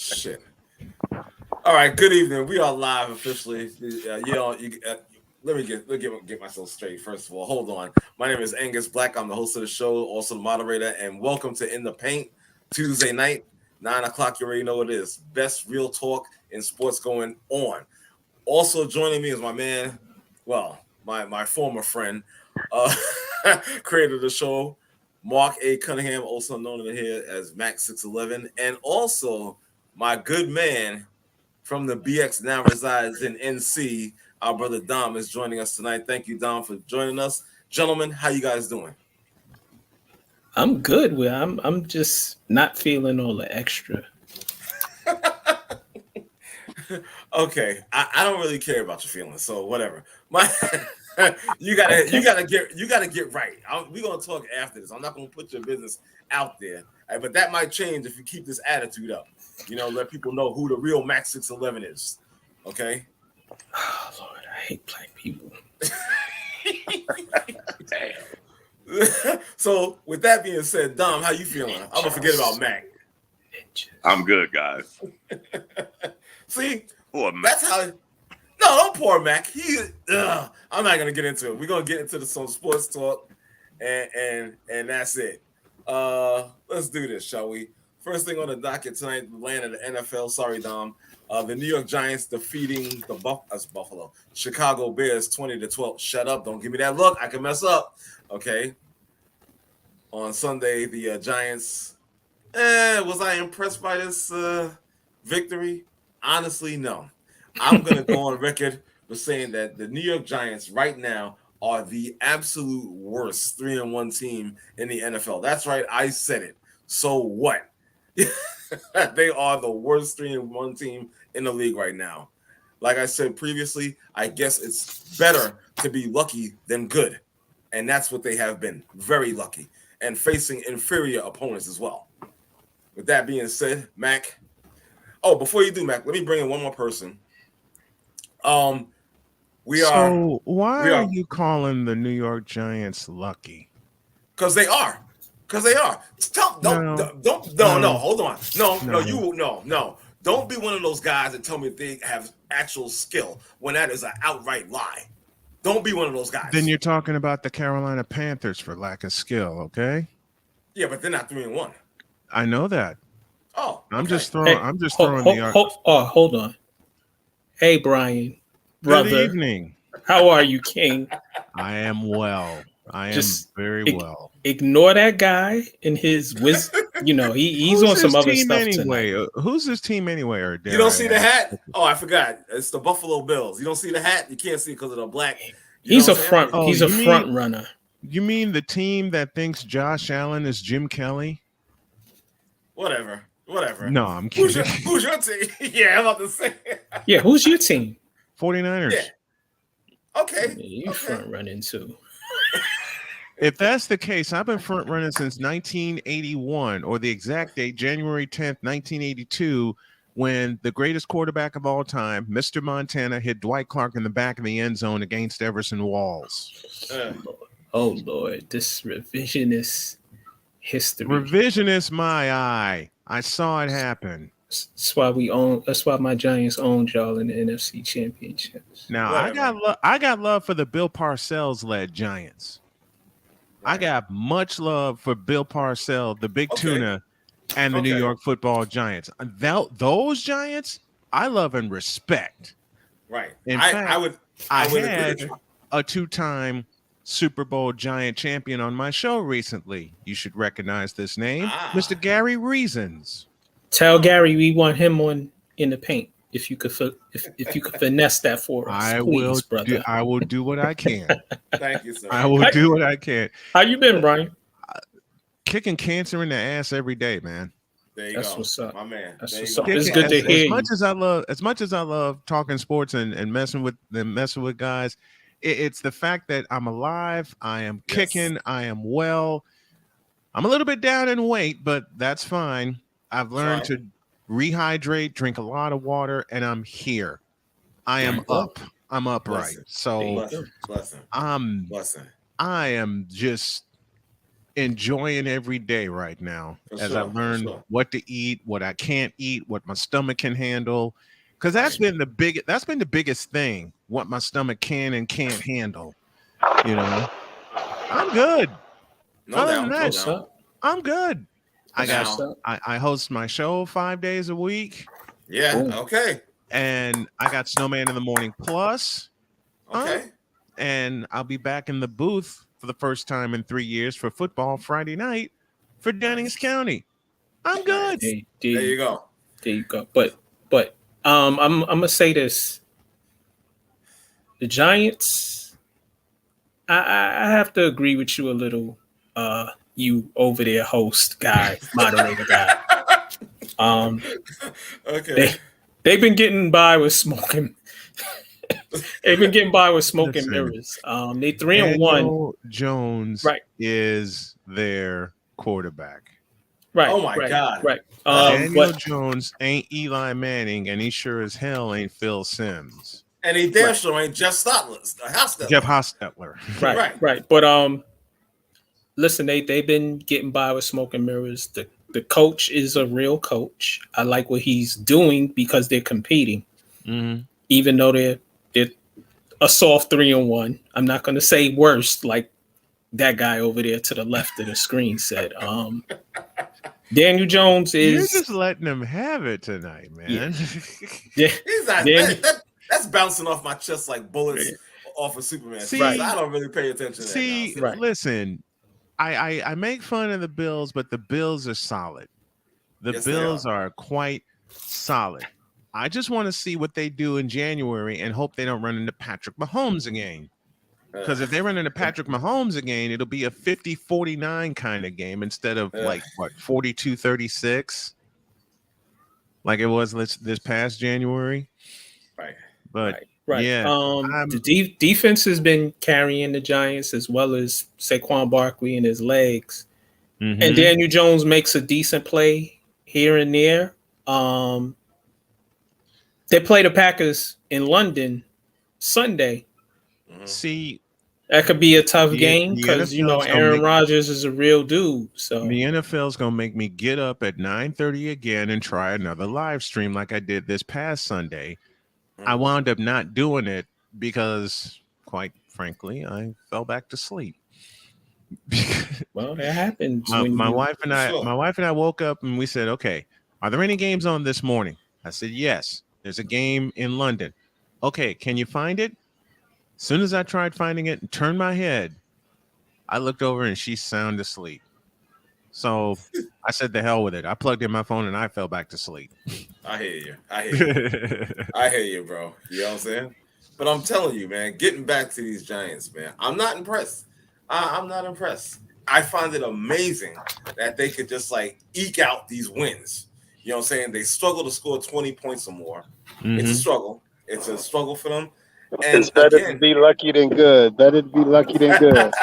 Shit. All right. Good evening. We are live officially. Let me get myself straight. First of all, hold on. My name is Angus Black. I'm the host of the show, also the moderator, and welcome to In the Paint Tuesday night, 9:00. You already know what it is. Best real talk in sports going on. Also joining me is my man, my former friend, creator of the show, Mark A. Cunningham, also known here as Max611, and also my good man from the BX now resides in NC. Our brother Dom is joining us tonight. Thank you, Dom, for joining us. Gentlemen, how you guys doing? I'm good. I'm just not feeling all the extra. Okay, I don't really care about your feelings, so whatever. You gotta get right. We're gonna talk after this. I'm not gonna put your business out there, but that might change if you keep this attitude up. Let people know who the real Max611 is. Okay. Oh Lord, I hate black people. Damn. So with that being said, Dom, how you feeling? I'm gonna forget about Mac. I'm good, guys. See, that's how. No, don't pour Mac. I'm not gonna get into it. We're gonna get into some sports talk, and that's it. Let's do this, shall we? First thing on the docket tonight, the land of the NFL. Sorry, Dom. The New York Giants defeating the Buffalo Chicago Bears 20-12. Shut up! Don't give me that look. I can mess up. Okay. On Sunday, the Giants. Was I impressed by this victory? Honestly, no. I'm going to go on record with saying that the New York Giants right now are the absolute worst 3-1 team in the NFL. That's right. I said it. So what? They are the worst 3-1 team in the league right now. Like I said previously, I guess it's better to be lucky than good. And that's what they have been. Very lucky. And facing inferior opponents as well. With that being said, Mac. Oh, before you do, Mac, let me bring in one more person. Why are you calling the New York Giants lucky? Because they are. No, hold on. No. Don't be one of those guys that tell me they have actual skill when that is an outright lie. Don't be one of those guys. Then you're talking about the Carolina Panthers for lack of skill, okay? Yeah, but they're not 3-1. I know that. Oh, I'm okay. just throwing. Hold on. Hey, Brian, brother. Good evening. How are you, King? I am well. I am very well. Ignore that guy and his wisdom. He's on some other stuff anyway. tonight. Who's this team anyway? Or you don't see the hat? Oh, I forgot. It's the Buffalo Bills. You don't see the hat? You can't see it because of the black. He's a front runner. You mean the team that thinks Josh Allen is Jim Kelly? Whatever. No, I'm kidding. Who's your team? Yeah, I'm about to say. Yeah, who's your team? 49ers. Yeah. Okay. You front running too. If that's the case, I've been front running since 1981, or the exact date, January 10th, 1982, when the greatest quarterback of all time, Mr. Montana, hit Dwight Clark in the back of the end zone against Everson Walls. Oh, Lord. This revisionist history. Revisionist my eye. I saw it happen. That's why my Giants owned y'all in the NFC Championships. Now, I got love for the Bill Parcells-led Giants. Right. I got much love for Bill Parcells, the Big Tuna, and the New York Football Giants. Those Giants, I love and respect. Right. In fact, I had a 2-time Super Bowl Giant champion on my show recently. You should recognize this name, Mr. Gary Reasons. Tell Gary we want him on In the Paint. If you could finesse that for us, please, brother. I will do what I can. Thank you, sir. I will do what I can. How you been, Brian? Kicking cancer in the ass every day, man. There you That's go. what's up. My man. It's good to hear you. As much as I love talking sports and messing with guys, it's the fact that I'm alive. I am kicking. I am well. I'm a little bit down in weight, but that's fine. I've learned to rehydrate, drink a lot of water, and I'm here. I am up. I'm upright. So blessing. I am just enjoying every day right now as I learn what to eat, what I can't eat, what my stomach can handle. Because that's been the biggest thing, what my stomach can and can't handle. You know, I'm good. Other than that, I'm good. I host my show 5 days a week. Yeah. Okay. And I got Snowman in the Morning Plus. Okay. And I'll be back in the booth for the first time in 3 years for football Friday night for Jennings County. I'm good. There you go. There you go. But I'm gonna say this. The Giants, I have to agree with you a little. You over there, host guy, moderator guy. Okay. They've been getting by with smoking. They've been getting by with smoking mirrors. They 3-1. Jones is their quarterback. Right. Oh my God. Right. Daniel Jones ain't Eli Manning, and he sure as hell ain't Phil Simms. And he damn sure ain't Jeff Hostetler. Jeff Hostetler. Right. But listen, they've been getting by with smoking mirrors. The coach is a real coach. I like what he's doing because they're competing, even though they're a soft 3-1. I'm not going to say worse, like that guy over there to the left of the screen said. Daniel Jones is. You're just letting him have it tonight, man. Yeah. He's not. That's bouncing off my chest like bullets off of Superman. See, I don't really pay attention to that. Now, listen. I make fun of the Bills, but the Bills are solid. The Bills are quite solid. I just want to see what they do in January and hope they don't run into Patrick Mahomes again. Because if they run into Patrick Mahomes again, it'll be a 50-49 kind of game instead of 42-36 like it was this past January. Right. But Right. yeah, the defense has been carrying the Giants as well as Saquon Barkley and his legs. And Daniel Jones makes a decent play here and there. They play the Packers in London Sunday. See, that could be a tough game because Aaron Rodgers is a real dude. So the NFL's gonna make me get up at 9:30 again and try another live stream like I did this past Sunday. I wound up not doing it because, quite frankly, I fell back to sleep. Well, that happens. My wife and I woke up and we said, "Okay, are there any games on this morning?" I said, "Yes, there's a game in London." "Okay, can you find it?" As soon as I tried finding it and turned my head, I looked over and she's sound asleep. So I said, "The hell with it." I plugged in my phone and I fell back to sleep. I hear you. I hear you, bro. You know what I'm saying? But I'm telling you, man, getting back to these Giants, man, I'm not impressed. I'm not impressed. I find it amazing that they could just like eke out these wins. You know what I'm saying? They struggle to score 20 points or more. It's a struggle. It's a struggle for them. And it's better to be lucky than good. Better to be lucky than good.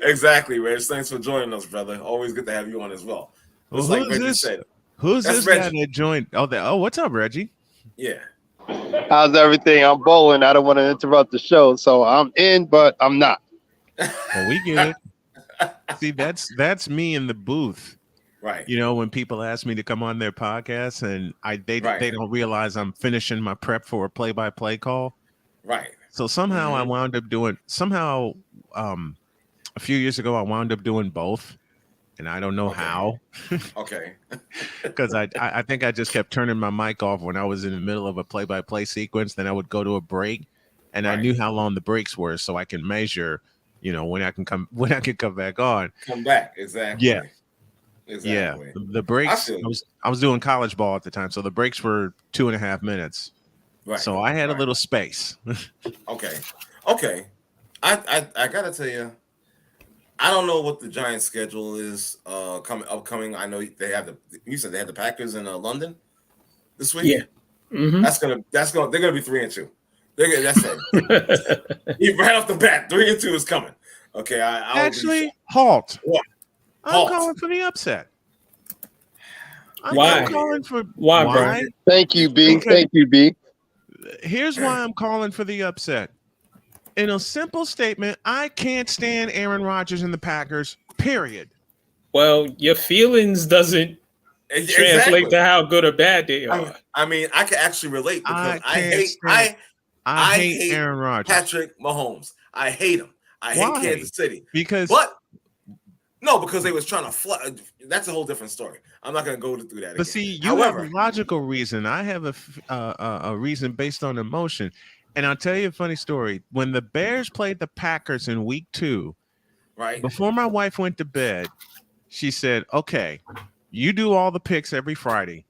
Exactly, Reg. Thanks for joining us, brother. Always good to have you on as well. Who's this guy that joined? What's up, Reggie? Yeah. How's everything? I'm bowling. I don't want to interrupt the show, so I'm in, but I'm not. Well, we get it. See, that's me in the booth. Right. You know, when people ask me to come on their podcast and they don't realize I'm finishing my prep for a play-by-play call. Right. So somehow I wound up doing a few years ago I wound up doing both. And I don't know how. Okay. Because I think I just kept turning my mic off when I was in the middle of a play-by-play sequence. Then I would go to a break, and I knew how long the breaks were, so I can measure, when I can come back on. Come back, exactly. Yeah. Exactly. Yeah. The breaks. I was doing college ball at the time, so the breaks were 2.5 minutes. Right. So I had a little space. Okay. I gotta tell you. I don't know what the Giants' schedule is upcoming. I know you said they had the Packers in London this week. Yeah, that's gonna. They're gonna be 3-2. That's it. Right off the bat, 3-2 is coming. Okay, halt. What? I'm calling for the upset. Why? Why, Brian? Thank you, B. Thank you, B. Here's why I'm calling for the upset. In a simple statement, I can't stand Aaron Rodgers and the Packers, period. Well, your feelings doesn't translate to how good or bad they are. I mean, I can actually relate because I hate Aaron Rodgers. Patrick Mahomes. I hate him. I hate Kansas City. Because they was trying to flood. That's a whole different story. I'm not going to go through that. But see, you have a logical reason. I have a reason based on emotion. And I'll tell you a funny story. When the Bears played the Packers in week 2, right before my wife went to bed, she said, "Okay, you do all the picks every Friday.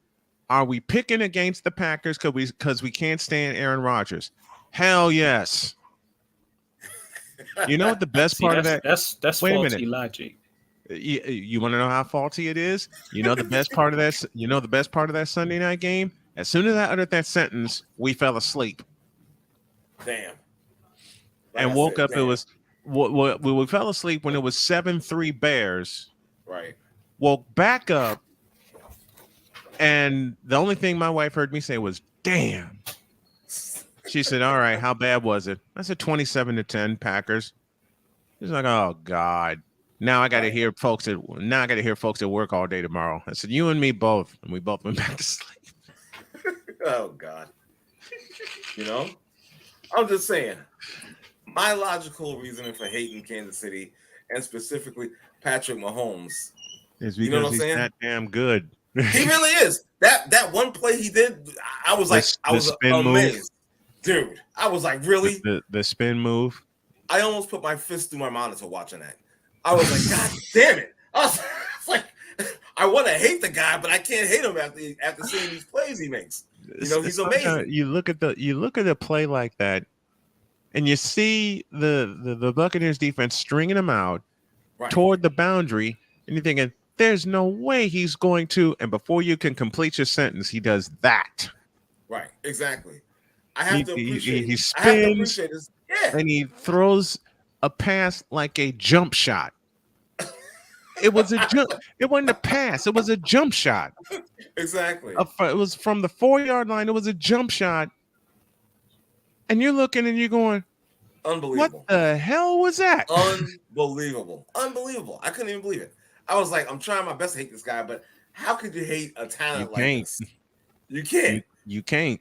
Are we picking against the Packers because we can't stand Aaron Rodgers?" Hell yes. You know what the best part of that? That's Wait faulty a minute. logic. You want to know how faulty it is? You know the best part of that. You know the best part of that Sunday night game. As soon as I uttered that sentence, we fell asleep. Damn. And woke up. Damn. It was we fell asleep when it was 7-3 Bears. Right. Woke back up, and the only thing my wife heard me say was "damn." She said, "All right, how bad was it?" I said 27-10 Packers. She's like, "Oh God." Now I got to hear folks at work all day tomorrow. I said, "You and me both," and we both went back to sleep. Oh God. You know, I'm just saying. My logical reasoning for hating Kansas City and specifically Patrick Mahomes is because he's that damn good. He really is. That one play he did, I was like, I was amazed, dude. I was like, really? The spin move. I almost put my fist through my monitor watching that. I was like, God damn it! I was like, I want to hate the guy, but I can't hate him after seeing these plays he makes. You know, he's amazing. You look at a play like that, and you see the Buccaneers defense stringing him out toward the boundary, and you're thinking, there's no way he's going to. And before you can complete your sentence, he does that. Right, exactly. I have to appreciate. He spins, and he throws a pass like a jump shot. It was a jump. It wasn't a pass. It was a jump shot. Exactly. It was from the 4-yard line. It was a jump shot. And you're looking and you're going, unbelievable. What the hell was that? Unbelievable. Unbelievable. I couldn't even believe it. I was like, I'm trying my best to hate this guy, but how could you hate a talent like this? You can't. You can't.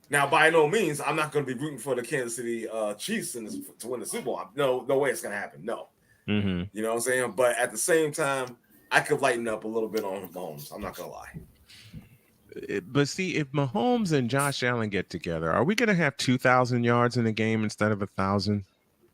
Now, by no means, I'm not going to be rooting for the Kansas City Chiefs to win the Super Bowl. No way it's going to happen. No. Mm-hmm. You know what I'm saying? But at the same time, I could lighten up a little bit on Mahomes. I'm not going to lie. But see, if Mahomes and Josh Allen get together, are we going to have 2,000 yards in a game instead of 1,000?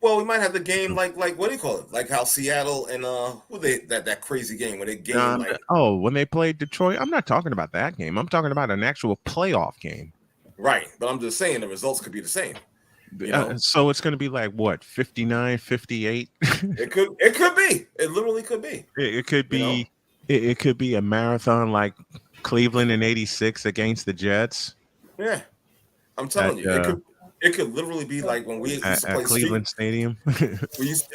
Well, we might have the game like what do you call it? Like how Seattle and that crazy game when they game when they played Detroit. I'm not talking about that game. I'm talking about an actual playoff game. Right, but I'm just saying the results could be the same. You know? So it's going to be like what, 59, 58? It could be. It literally could be. It could be. It could be a marathon like Cleveland in '86 against the Jets. Yeah, I'm telling you, it could literally be like when we used to play Cleveland Stadium.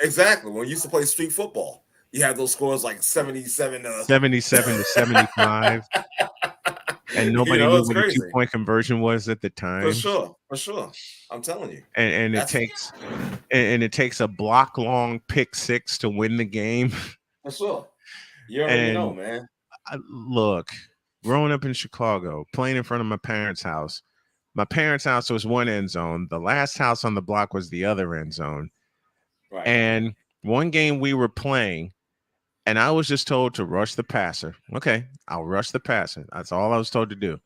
Exactly when we used to play street football. You have those scores like 77 to 75. And nobody knew what a 2-point conversion was at the time. For sure. I'm telling you. And it takes a block long pick six to win the game. For sure. You already know, man. Look, growing up in Chicago, playing in front of my parents' house. My parents' house was one end zone. The last house on the block was the other end zone. Right. And one game we were playing, and I was just told to rush the passer. Okay, I'll rush the passer. That's all I was told to do.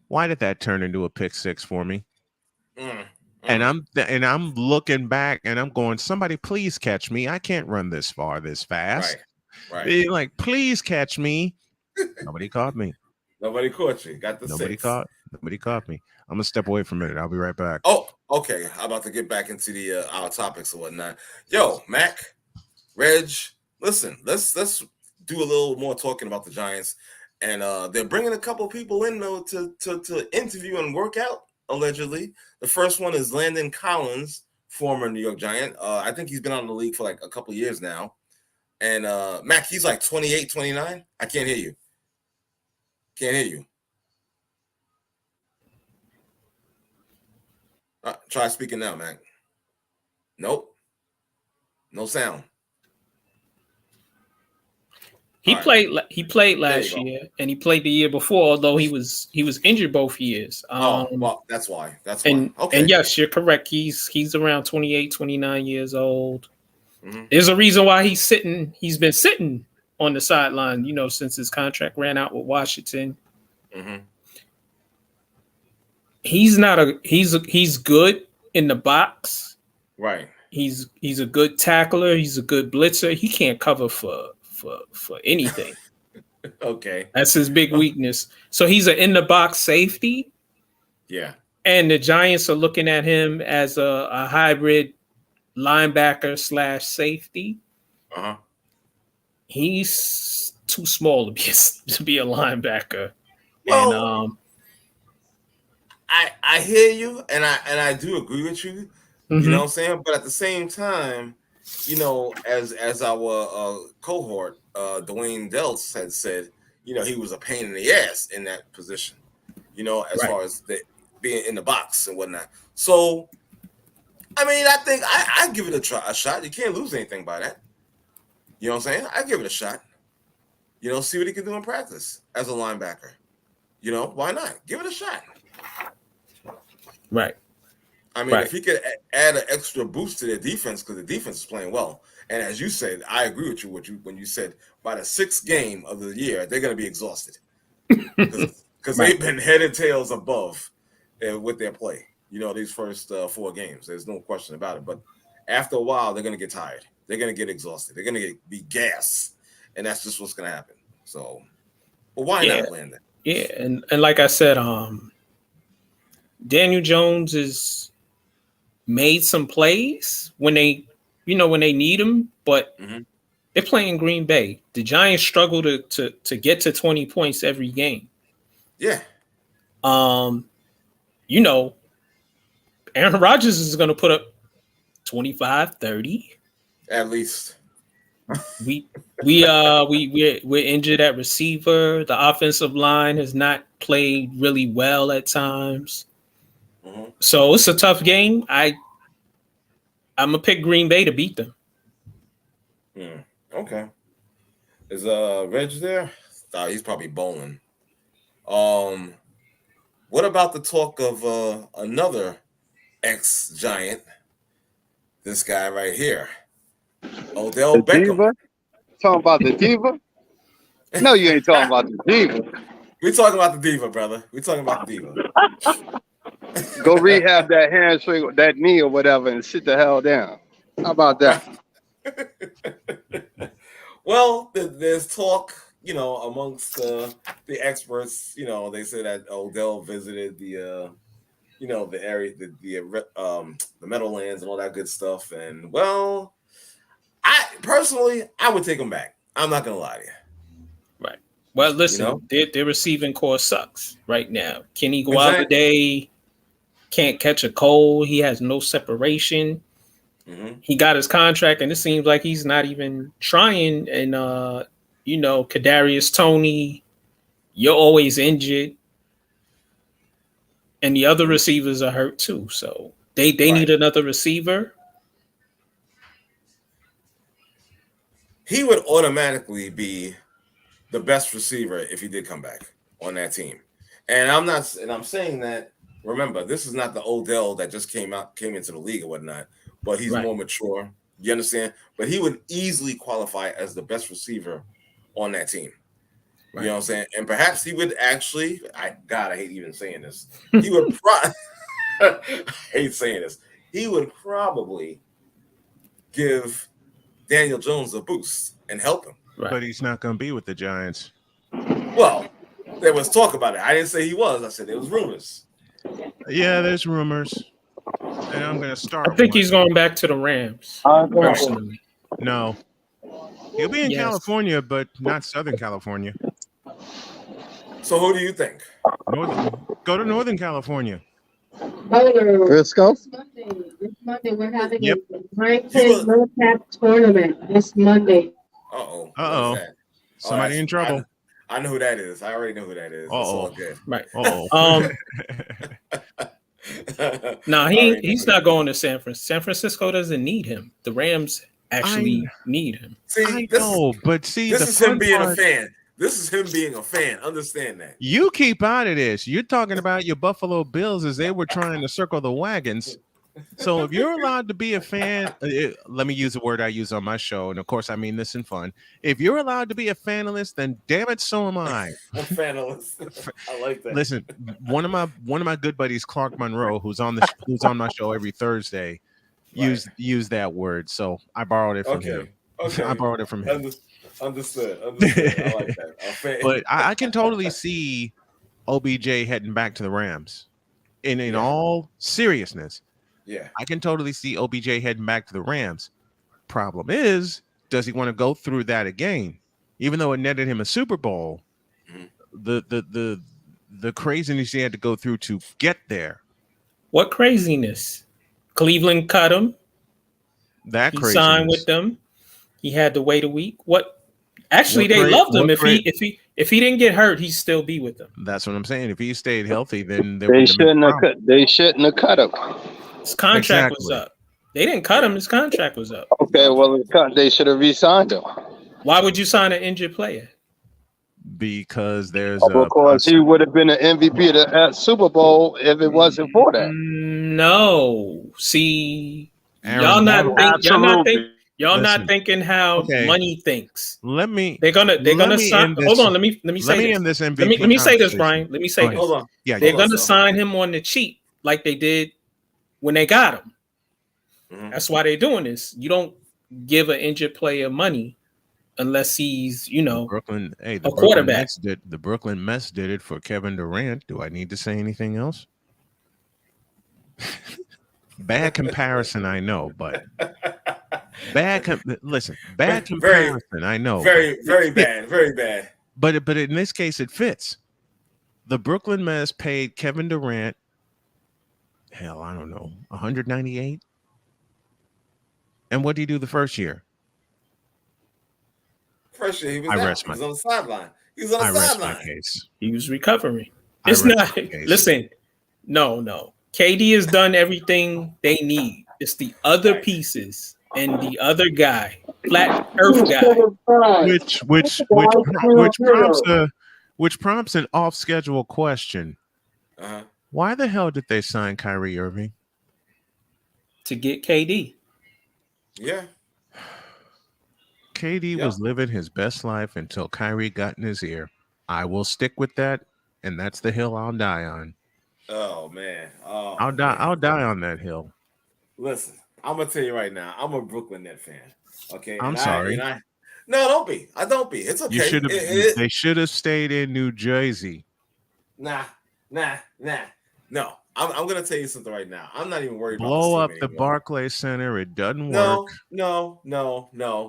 Why did that turn into a pick six for me? And I'm looking back and I'm going, somebody please catch me. I can't run this far, this fast. Right. They're like, please catch me. Nobody caught me. Nobody caught you. Got the Nobody caught me. I'm gonna step away for a minute. I'll be right back. Oh, okay. I'm about to get back into the our topics or whatnot. Yo, Mac, Reg. Listen, let's do a little more talking about the Giants, and they're bringing a couple people in though to interview and work out allegedly. The first one is Landon Collins, former New York Giant. I think he's been out of the league for like a couple years now, and Mac, he's like 28, 29. I can't hear you. Try speaking now, Mac. Nope. No sound. He played last year, and he played the year before, although he was injured both years. Well, that's why. Okay. And yes, you're correct. He's around 28, 29 years old. Mm-hmm. There's a reason why he's been sitting on the sideline, since his contract ran out with Washington. Mm-hmm. He's good in the box. Right. He's a good tackler. He's a good blitzer. He can't cover for anything. Okay. That's his big weakness. So he's an in the box safety. Yeah. And the Giants are looking at him as a hybrid linebacker / safety. Uh-huh. He's too small to be a linebacker. Well, and I hear you, and I do agree with you. Mm-hmm. You know what I'm saying? But at the same time, as our cohort, Dwayne Delts had said, he was a pain in the ass in that position, as far as being in the box and whatnot. So, I mean, I think I give it a shot. You can't lose anything by that. You know what I'm saying? I give it a shot. See what he can do in practice as a linebacker. Why not? Give it a shot. Right. I mean, if he could add an extra boost to their defense, because the defense is playing well. And as you said, I agree with you when you said by the 6th game of the year, they're going to be exhausted. Because they've been head and tails above with their play, these first 4 games. There's no question about it. But after a while, they're going to get tired. They're going to get exhausted. They're going to be gassed. And that's just what's going to happen. So, but why not land that? Yeah, and like I said, Daniel Jones has made some plays when they need him, but they're playing Green Bay. The Giants struggle to get to 20 points every game. Yeah. Aaron Rodgers is going to put up 25, 30. At least. We're injured at receiver. The offensive line has not played really well at times. Mm-hmm. So it's a tough game. I'm gonna pick Green Bay to beat them. Okay. Is Reg there? He's probably bowling. What about the talk of another ex-Giant? This guy right here, Odell Beckham. Diva? Talking about the diva? No, you ain't talking about the diva. We're talking about the diva, brother. We're talking about the diva. Go rehab that hamstring, that knee or whatever, and sit the hell down. How about that? Well, there's talk, amongst the experts. They say that Odell visited the area, the Meadowlands and all that good stuff. And well, I personally would take him back. I'm not gonna lie to you. Right. Well, listen, their receiving core sucks right now. Kenny Golladay can't catch a cold. He has no separation. Mm-hmm. He got his contract, and it seems like he's not even trying. And Kadarius Toney, you're always injured, and the other receivers are hurt too. So they need another receiver. He would automatically be the best receiver if he did come back on that team. And I'm saying that, remember, this is not the Odell that just came into the league or whatnot, but he's more mature. You understand? But he would easily qualify as the best receiver on that team. Right. You know what I'm saying? And perhaps he would actually, I hate even saying this. He would I hate saying this. He would probably give Daniel Jones a boost and help him. Right. But he's not going to be with the Giants. Well, there was talk about it. I didn't say he was. I said there was rumors. Yeah, there's rumors. And I'm going to start. I think he's going back to the Rams. Personally. No. He'll be in California, but not Southern California. So who do you think? Go to Northern California. Frisco? This Monday we're having a ranked no-cap tournament this Monday. Uh-oh. Somebody in trouble. I know who that is. I already know who that is. It's all good. Right. Nah, he's not going to San Francisco. San Francisco doesn't need him. The Rams actually need him. See, this is him being a fan. This is him being a fan. Understand that. You keep out of this. You're talking about your Buffalo Bills as they were trying to circle the wagons. So if you're allowed to be a fan, let me use the word I use on my show, and of course I mean this in fun. If you're allowed to be a fanalist, then damn it, so am I. A fanalist. I like that. Listen, one of my good buddies, Clark Monroe, who's on my show every Thursday, used that word. So I borrowed it from him. Okay. I borrowed it from him. Understood. I like that. But I can totally see OBJ heading back to the Rams. In all seriousness. Yeah. I can totally see OBJ heading back to the Rams. Problem is, does he want to go through that again? Even though it netted him a Super Bowl, the craziness he had to go through to get there. What craziness? Cleveland cut him. He signed with them. He had to wait a week. Actually, they loved him. If he didn't get hurt, he'd still be with them. They shouldn't have cut. They shouldn't have cut him. His contract was up. They didn't cut him. His contract was up. Okay, well, they should have re-signed him. Why would you sign an injured player? Because because he would have been an MVP of the Super Bowl if it wasn't for that. No, see, Aaron, y'all not thinking how money thinks. They're gonna sign. Hold on, let me say this. Let me say this, Brian. Let me say this. Hold on. Yeah, they're gonna sign him on the cheap, like they did when they got him. Mm-hmm. That's why they're doing this. You don't give an injured player money unless he's, a quarterback. The Brooklyn Mets did it for Kevin Durant. Do I need to say anything else? Bad comparison, I know, but bad comparison, I know. Very bad. But in this case, it fits. The Brooklyn Mets paid Kevin Durant, hell, I don't know, 198. And what did he do the first year? First year, he was on the sideline. He was on the sideline. He was recovering. It's not. Listen, no. KD has done everything they need. It's the other pieces and the other guy, flat Earth guy, which prompts an off-schedule question. Why the hell did they sign Kyrie Irving? To get KD. Yeah. KD was living his best life until Kyrie got in his ear. I will stick with that, and that's the hill I'll die on. Oh man. I'll die on that hill. Listen, I'm gonna tell you right now, I'm a Brooklyn Net fan. Okay. I'm sorry. No, don't be. I don't be. It's okay. They should have stayed in New Jersey. Nah. No. I'm gonna tell you something right now. I'm not even worried about blow up the Barclays Center. It doesn't work. No.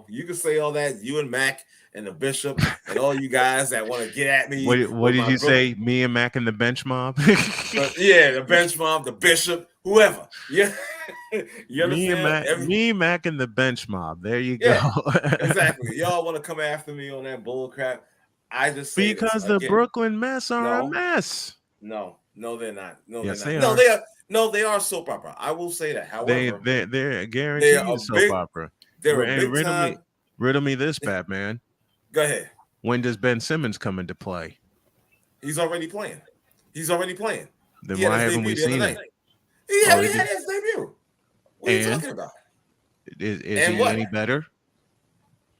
You can say all that. You and Mac and the Bishop and all you guys that want to get at me. What did you say? Me and Mac and the bench mob? Yeah, the bench mob, the Bishop, whoever. Yeah. You understand? Me, Mac, and the bench mob. There you go. Exactly. Y'all want to come after me on that bull crap. I just say because the Brooklyn Mets are a mess. No, they're not. Yes, they're not. They are. No, they are soap opera. I will say that. However, they're guaranteed soap opera. Riddle me this, Batman. Go ahead. When does Ben Simmons come into play? He's already playing. Then why haven't we seen it? He had his debut. What are you talking about? Is he any better?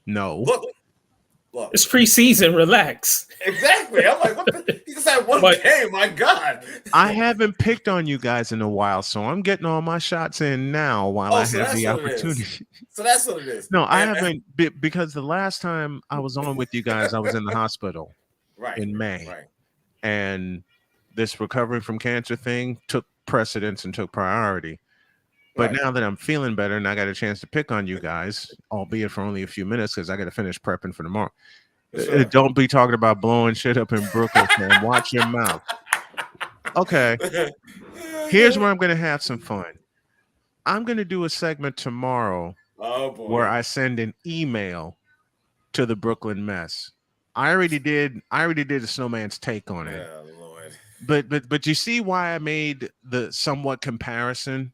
No. Look. It's preseason. Relax. Exactly. I'm like, what he just had one game. My God. I haven't picked on you guys in a while, so I'm getting all my shots in now while I have the opportunity. So that's what it is. No, I haven't because the last time I was on with you guys, I was in the hospital in May. Right. And this recovery from cancer thing took precedence and took priority. But now that I'm feeling better and I got a chance to pick on you guys, albeit for only a few minutes because I got to finish prepping for tomorrow. Sure. Don't be talking about blowing shit up in Brooklyn, man. Watch your mouth. Okay. Here's where I'm going to have some fun. I'm going to do a segment tomorrow where I send an email to the Brooklyn Mets. I already did a snowman's take on it. Oh, Lord. But you see why I made the somewhat comparison.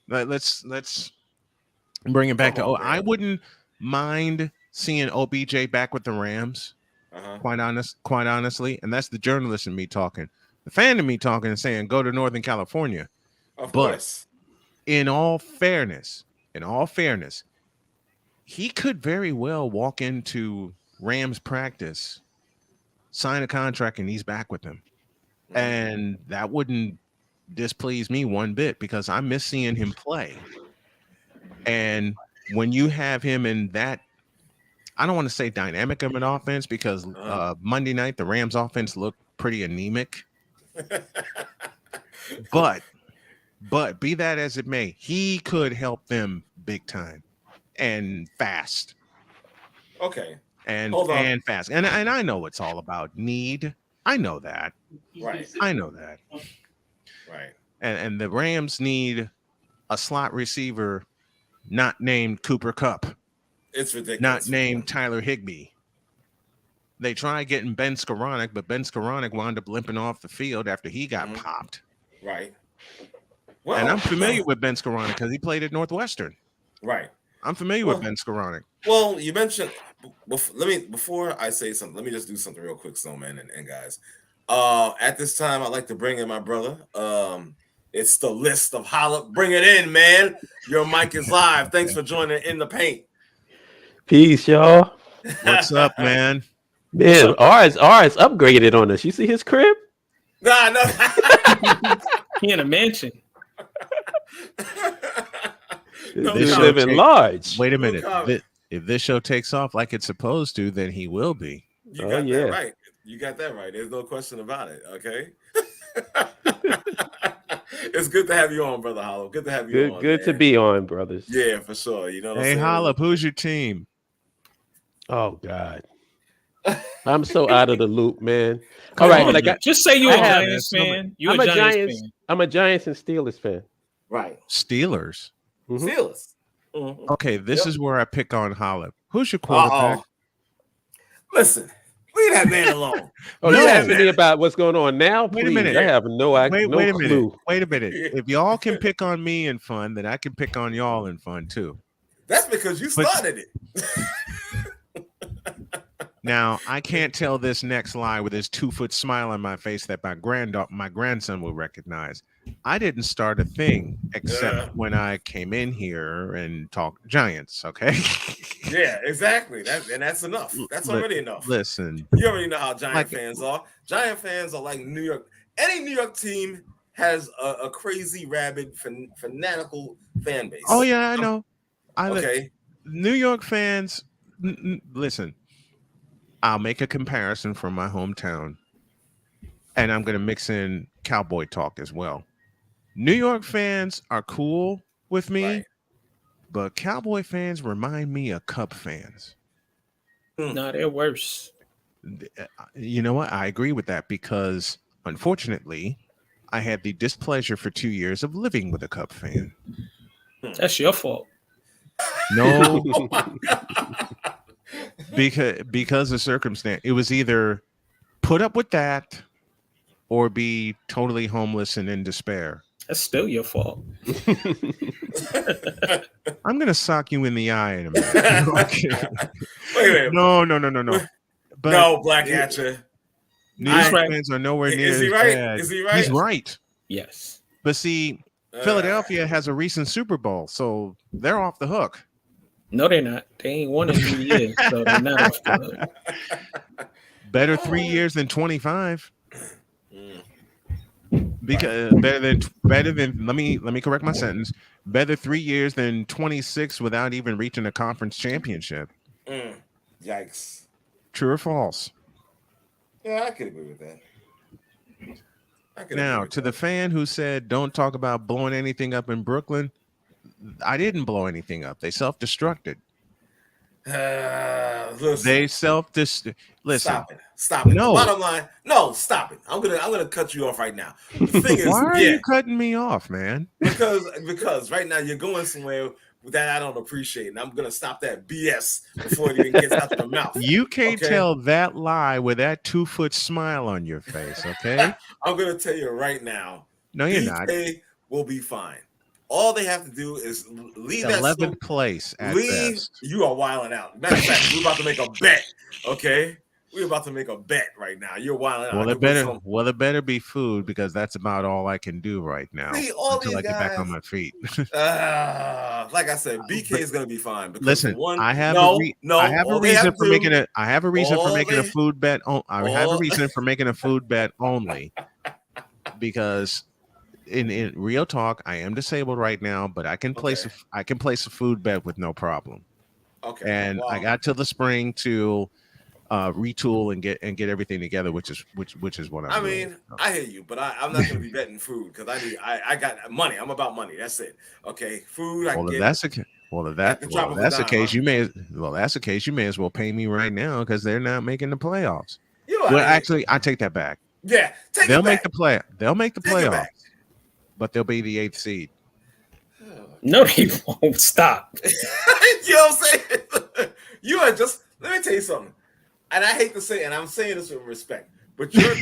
Let's bring it back I wouldn't mind seeing OBJ back with the Rams. Quite honestly, and that's the journalist in me talking. The fan in me talking and saying go to Northern California. Of course. In all fairness, he could very well walk into Rams practice, sign a contract, and he's back with them. And that wouldn't displease me one bit because I miss seeing him play. And when you have him in that, I don't want to say dynamic of an offense because Monday night, the Rams offense looked pretty anemic. But be that as it may, he could help them big time and fast. Okay. And fast. And I know it's all about need. I know that. Right. I know that. Right. And the Rams need a slot receiver not named Cooper Kupp. It's ridiculous. Not named Tyler Higbee. They tried getting Ben Skoranek, but Ben Skoranek wound up limping off the field after he got popped. Right. Well, and I'm familiar with Ben Skoranek because he played at Northwestern. Right. I'm familiar with Ben Skoranek. Well, you mentioned before I say something, let me just do something real quick, Snowman and guys. At this time, I'd like to bring in my brother. It's the list of holla. Bring it in, man. Your mic is live. Thanks for joining In the Paint. Peace, y'all. What's up, man? Man, RS upgraded on us. You see his crib? Nah, no. He in a mansion. He's living large. Wait a minute. If this show takes off like it's supposed to, then he will be. You got that right. You got that right. There's no question about it. Okay. It's good to have you on, Brother Hollow. Good to have you on. Good to be on, brothers. Yeah, for sure. You know what I'm saying? Hey, Hollop, who's your team? Oh, God. I'm so out of the loop, man. All right, but just say you're a Giants fan. I'm a Giants fan. I'm a Giants and Steelers fan. Right. Steelers. Mm-hmm. Steelers. Mm-hmm. Okay, this is where I pick on Hollop. Who's your quarterback? Listen, leave that man alone. You asking me about what's going on now? Please. Wait a minute. I have no idea. Wait a minute. Wait a minute. If y'all can pick on me in fun, then I can pick on y'all in fun too. That's because you started it. Now, I can't tell this next lie with this 2-foot smile on my face that my grandson will recognize. I didn't start a thing except when I came in here and talked Giants, okay? Yeah, exactly. That's enough. That's already enough. Listen. You already know how Giant fans are. Giant fans are like New York. Any New York team has a crazy, rabid, fanatical fan base. Oh, yeah, I know. Okay. New York fans, listen. I'll make a comparison from my hometown, and I'm going to mix in cowboy talk as well. New York fans are cool with me, but cowboy fans remind me of Cub fans. No, they're worse. You know what? I agree with that because, unfortunately, I had the displeasure for 2 years of living with a Cub fan. That's your fault. No. Because of circumstance, it was either put up with that or be totally homeless and in despair. That's still your fault. I'm gonna sock you in the eye in a minute. Okay. Wait a minute. No. But no, Black Hatcher. New York fans are nowhere near. Is he right? Bad. Is he right? He's right. Yes. But see, Philadelphia has a recent Super Bowl, so they're off the hook. No, they're not. They ain't won in 3 years, so they're not off the hook. Better 3 years than 25. Because better than let me correct my sentence. Better 3 years than 26 without even reaching a conference championship. Yikes. True or false? Yeah, I could agree with that. Now, to the fan who said don't talk about blowing anything up in Brooklyn, I didn't blow anything up. They self-destructed. They self-destructed. Listen. Stop it. No. Bottom line, no, stop it. I'm gonna cut you off right now. The thing is, why are you cutting me off, man? Because right now you're going somewhere that I don't appreciate, and I'm gonna stop that BS before it even gets out of the mouth. You can't tell that lie with that 2-foot smile on your face, okay? I'm gonna tell you right now. No, you're not. BK will be fine. All they have to do is leave 11th place at best. You are wilding out. Matter of fact, we're about to make a bet. Okay, we're about to make a bet right now. You're wilding out. Well, it better be food because that's about all I can do right now until I get back on my feet. Like I said, BK is gonna be fine. Listen, I have a reason for making a food bet. I have a reason for making a food bet only because. In real talk, I am disabled right now, but I can place a food bet with no problem. Okay. And I got till the spring to retool and get everything together, which is what I'm doing. Mean, I hear you, but I'm not going to be betting food because I got money. I'm about money. That's it. Okay, food. If that's the case, you may as well pay me right now because they're not making the playoffs. Actually, I take that back. Yeah, they'll make the playoffs. But they'll be the 8th seed. No, they won't. Stop. You know what I'm saying? You are just. Let me tell you something. And I hate to say, and I'm saying this with respect, but your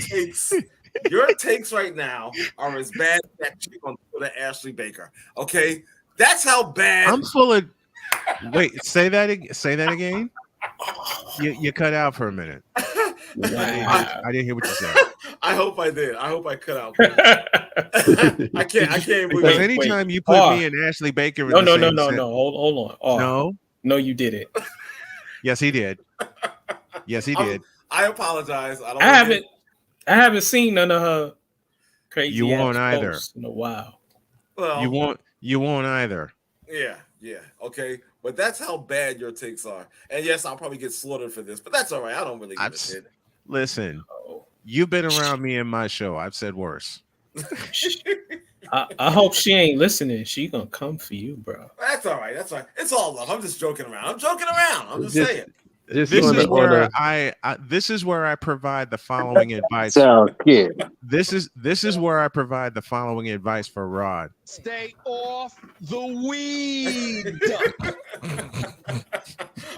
takes right now are as bad as that chick on Twitter, Ashley Baker. Okay, that's how bad. I'm full of. Wait, say that again. You cut out for a minute. Wow. I didn't hear what you said. I hope I did. I hope I cut out. I can't believe because anytime you put me and Ashley Baker in No. Hold on. No, you didn't. Yes, he did. Yes, he did. I apologize. I haven't seen none of her crazy. You won't either. In a while. Well, you won't either. Yeah. Okay. But that's how bad your takes are. And yes, I'll probably get slaughtered for this, but that's all right. I don't really give a shit. Listen, you've been around me in my show. I've said worse. I hope she ain't listening. She gonna come for you, bro. That's all right. It's all love. I'm just joking around. I'm just saying. This is where I provide the following advice. This is where I provide the following advice for Rod. Stay off the weed.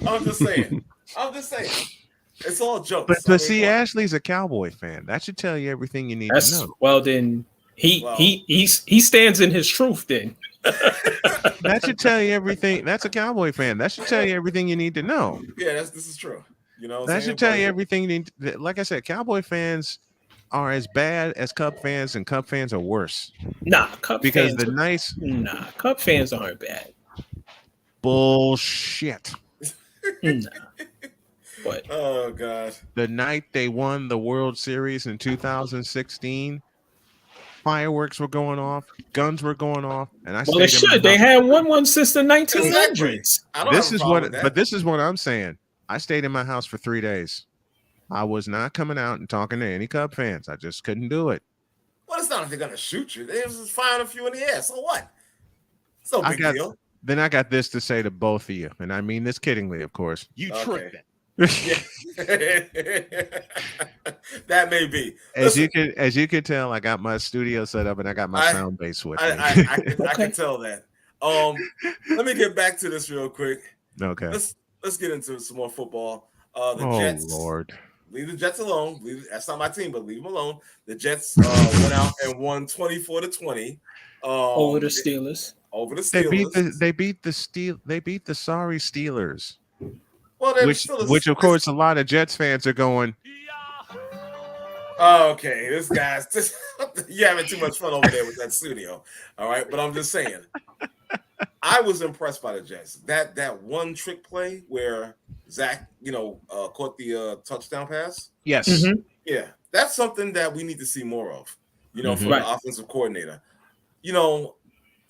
I'm just saying. It's all jokes. But see, Ashley's a Cowboy fan. That should tell you everything you need to know. Well, then he stands in his truth. Then that should tell you everything. That's a Cowboy fan. That should tell you everything you need to know. Yeah, this is true. You know, that should tell you everything you need. Like I said, Cowboy fans are as bad as Cub fans, and Cub fans are worse. Nah, Cub fans aren't bad. Bullshit. Nah. But oh god, the night they won the World Series in 2016, fireworks were going off, guns were going off, and they should. They had won one since the 1900s. This is what I'm saying. I stayed in my house for 3 days. I was not coming out and talking to any Cub fans. I just couldn't do it. Well, it's not if they're gonna shoot you. They just firing a few in the air. So what? It's no big deal. Then I got this to say to both of you, and I mean this kiddingly, of course. You tripping. That may be. As you can tell, I got my studio set up and I got my sound base with me. I can tell that. Let me get back to this real quick. Okay. Let's get into some more football. Jets. Lord. Leave the Jets alone. That's not my team, but leave them alone. The Jets went out and won 24-20 over the Steelers. They beat the sorry Steelers. Well, which of course a lot of Jets fans are going. Okay, this guy's just you're having too much fun over there with that studio. All right, but I'm just saying, I was impressed by the Jets. That one trick play where Zach, caught the touchdown pass. Yes. Mm-hmm. Yeah, that's something that we need to see more of. From the offensive coordinator. Who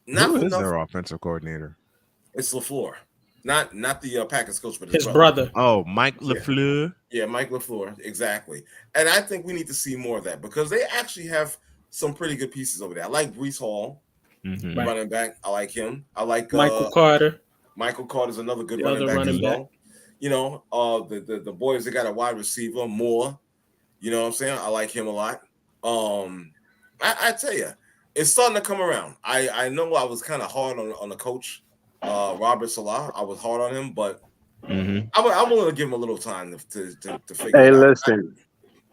is their offensive coordinator? It's LaFleur. Not the Packers coach, but his brother. Oh, Mike LaFleur. Yeah, Mike LaFleur, exactly. And I think we need to see more of that because they actually have some pretty good pieces over there. I like Breece Hall, running back. I like him. I like Michael Carter. Michael Carter's another good running back as well. The boys, they got a wide receiver, Moore. You know what I'm saying? I like him a lot. I tell you, it's starting to come around. I know I was kind of hard on the coach Robert Salah. I was hard on him, but Mhm. I'm willing to give him a little time to figure Hey, it out. listen,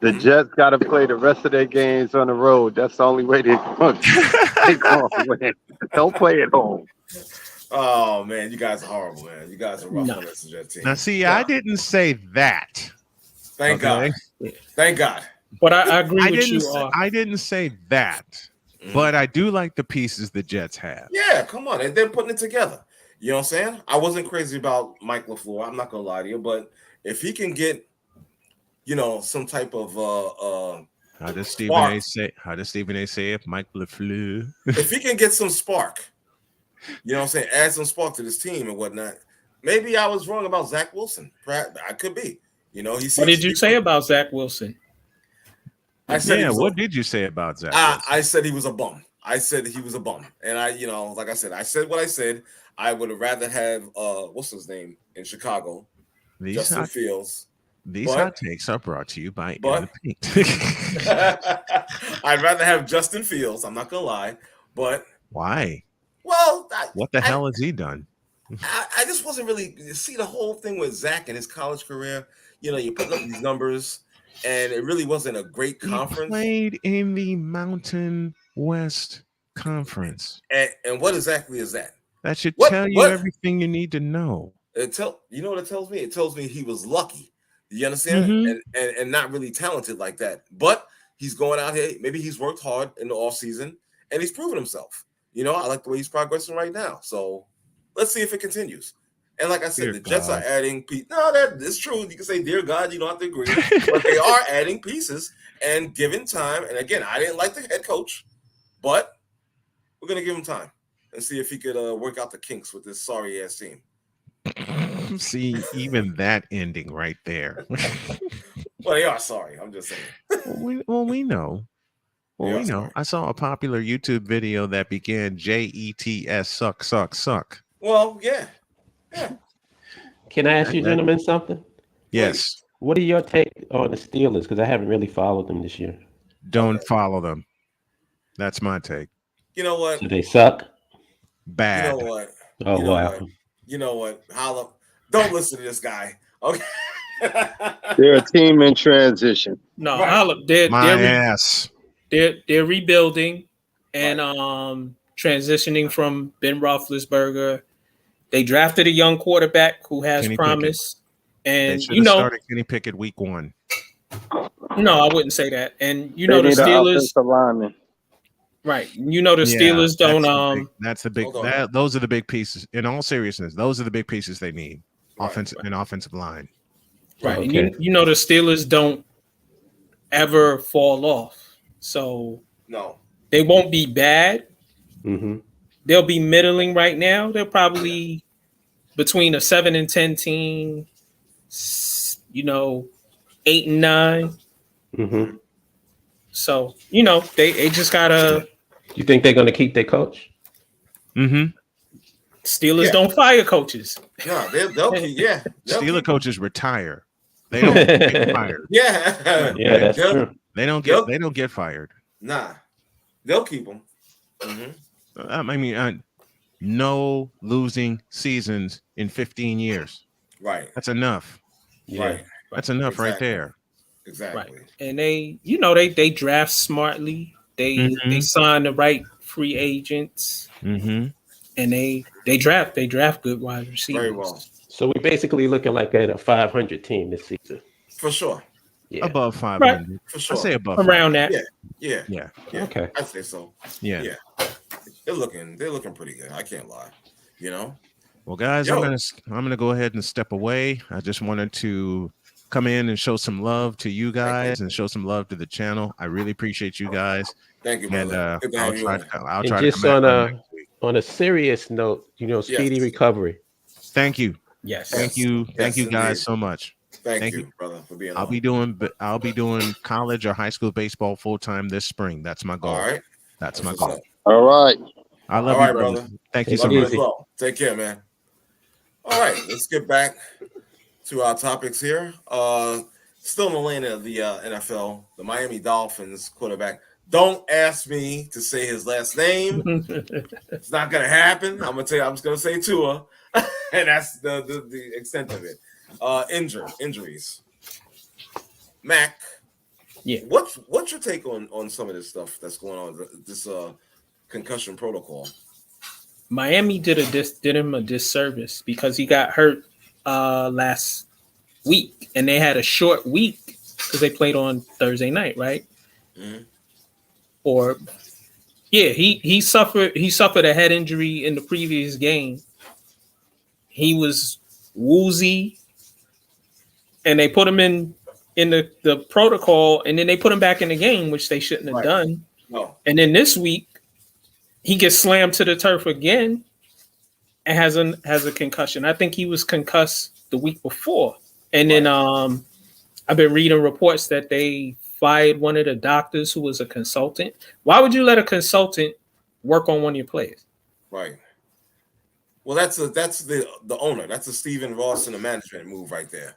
the Jets got to play the rest of their games on the road. That's the only way they're going to win. Don't play at home. Oh man, you guys are horrible, man. You guys are rough on this Jet team. Now, see, I didn't say that. Thank God. Thank God. But I agree with you. I didn't say that, but I do like the pieces the Jets have. Yeah, come on. They're putting it together. You know what I'm saying? I wasn't crazy about Mike LaFleur. I'm not going to lie to you, but if he can get, some type of how does Stephen A say it? Mike LaFleur. If he can get some spark, you know what I'm saying? Add some spark to this team and whatnot. Maybe I was wrong about Zach Wilson. Perhaps I could be. What did you say about Zach Wilson? I said, what did you say about Zach? I said he was a bum. I said he was a bum, and like I said what I said. I would have rather have what's his name in Chicago, Justin Fields. These hot takes are brought to you by In the Paint. I'd rather have Justin Fields. I'm not gonna lie, but why? Well, what the hell has he done? I just wasn't really see the whole thing with Zach and his college career. You're putting up these numbers, and it really wasn't a great conference. He played in the Mountain West Conference. And what exactly is that? That should tell you everything you need to know. You know what it tells me? It tells me he was lucky. You understand? Mm-hmm. And not really talented like that. But he's going out here. Maybe he's worked hard in the offseason, and he's proven himself. I like the way he's progressing right now. So let's see if it continues. And like I said, the Jets are adding pieces. No, that is true. You can say, dear God, you don't have to agree. But they are adding pieces and giving time. And again, I didn't like the head coach, but we're going to give him time and see if he could work out the kinks with this sorry-ass team. See, even that ending right there. Well, they are sorry. I'm just saying. We know. Well, we know. I saw a popular YouTube video that began JETS suck, suck, suck. Well, yeah. Can I ask you gentlemen something? Yes. What are your take on the Steelers? Because I haven't really followed them this year. Don't follow them. That's my take. You know what? Do they suck? Bad. You know what? Oh, wow. You know what? Holla. Don't listen to this guy. Okay. They're a team in transition. No, right. They're rebuilding and transitioning from Ben Roethlisberger. They drafted a young quarterback who has promise. And they should have started Kenny Pickett week 1. No, I wouldn't say that. And the Steelers. Right. The Steelers don't. That's the big. Those are the big pieces. In all seriousness, those are the big pieces they need. Offensive line. Right. Okay. And the Steelers don't ever fall off. So no, they won't be bad. Mm-hmm. They'll be middling right now. They're probably between a 7-10 team, 8-9. Mm-hmm. So, they just gotta. You think they're gonna keep their coach? Mm-hmm. Steelers don't fire coaches. No, they'll keep. Yeah, Steelers coaches retire. They don't get fired. Yeah, that's true. They don't get fired. Nah, they'll keep them. Mm-hmm. I mean, no losing seasons in 15 years. Right. That's enough. Right. That's enough right there. Exactly. Right. And they draft smartly. They sign the right free agents. Mm-hmm. And they draft good wide receivers. Very well. So we're basically looking like at a 500 team this season. For sure. Yeah. Above 500. Right. For sure. I say above around 500. that. Yeah. Okay. I say so. Yeah. They're looking pretty good. I can't lie. Well, guys, I'm gonna go ahead and step away. I just wanted to come in and show some love to you guys and show some love to the channel. I really appreciate you guys. Thank you, brother. And I'll try just to come back on a serious note, speedy recovery. Thank you. Yes. Thank you guys so much. Thank you, brother, for being on. I'll be doing college or high school baseball full time this spring. That's my goal. All right. That's my goal. All right. I love you, brother. Thank you so much. Well. Take care, man. All right, let's get back to our topics here. Still in the lane of the NFL, the Miami Dolphins quarterback Don't ask me to say his last name. It's not gonna happen. I'm gonna tell you. I'm just gonna say Tua, and that's the extent of it. Injuries. Mac. Yeah. What's your take on some of this stuff that's going on? This concussion protocol. Miami did him a disservice because he got hurt last week, and they had a short week because they played on Thursday night, right? Mm-hmm. He suffered a head injury in the previous game. He was woozy, and they put him in the protocol, and then they put him back in the game, which they shouldn't have done. No. And then this week, he gets slammed to the turf again and has a concussion. I think he was concussed the week before. And then I've been reading reports that they fired one of the doctors who was a consultant. Why would you let a consultant work on one of your players? Right. Well, that's the owner. That's a Stephen Ross and the management move right there.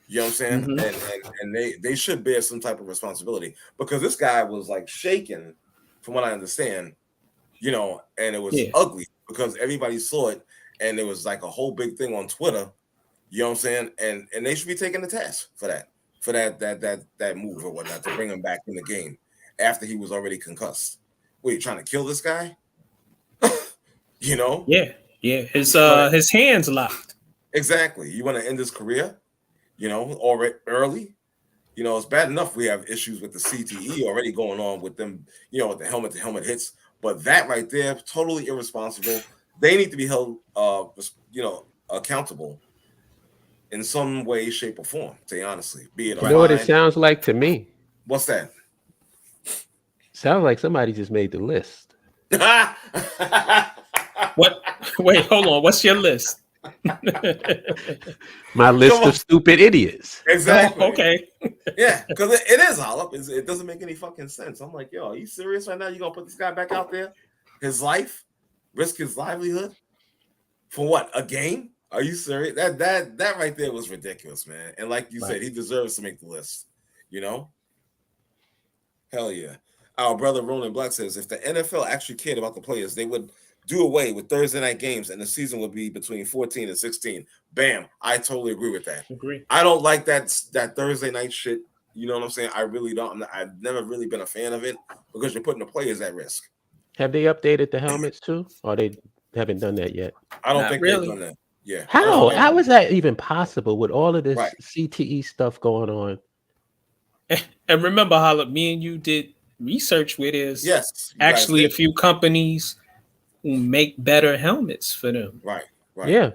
You know what I'm saying? Mm-hmm. And they should bear some type of responsibility because this guy was like shaking, from what I understand, you know, and it was ugly because everybody saw it, and it was like a whole big thing on Twitter. You know what I'm saying? And they should be taking the task for that move or whatnot to bring him back in the game after he was already concussed. Wait, you trying to kill this guy? You know? Yeah. His hands locked. Exactly. You want to end his career? You know, already early. You know, it's bad enough we have issues with the CTE already going on with them. You know, with the helmet-to-helmet hits, but that right there, totally irresponsible. They need to be held, accountable in some way, shape, or form. To say honestly, be it. You know what it sounds like to me? What's that? Sounds like somebody just made the list. What? Wait, hold on. What's your list? My list of stupid idiots. Exactly. Oh, okay. Yeah, because it is all up. It doesn't make any fucking sense. I'm like, yo, are you serious right now? You gonna put this guy back out there? His life, risk his livelihood for what? A game? Are you serious? That right there was ridiculous, man. And like you said, he deserves to make the list. You know? Hell yeah. Our brother Roland Black says if the NFL actually cared about the players, they would do away with Thursday night games and the season would be between 14 and 16. Bam. I totally agree with that. Agree. I don't like that Thursday night shit. You know what I'm saying? I really don't. I've never really been a fan of it because you're putting the players at risk. Have they updated the helmets too? Or they haven't done that yet? I don't think they've done that. Yeah. How is that even possible with all of this CTE stuff going on? And remember how me and you did research with is actually a few companies who make better helmets for them. Right. Yeah.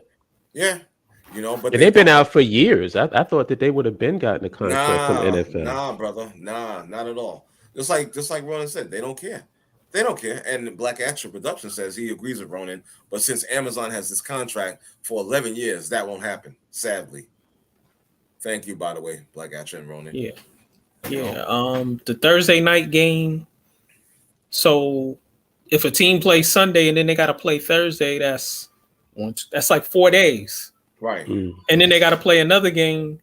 You know, but they've been out for years. I thought that they would have been gotten a contract from NFL. Nah, brother. Nah, not at all. Just like Ronan said, they don't care. They don't care. And Black Action Production says he agrees with Ronan, but since Amazon has this contract for 11 years, that won't happen, sadly. Thank you, by the way, Black Action and Ronan. Yeah. The Thursday night game. So if a team plays Sunday and then they got to play Thursday, that's like 4 days. Right. And then they got to play another game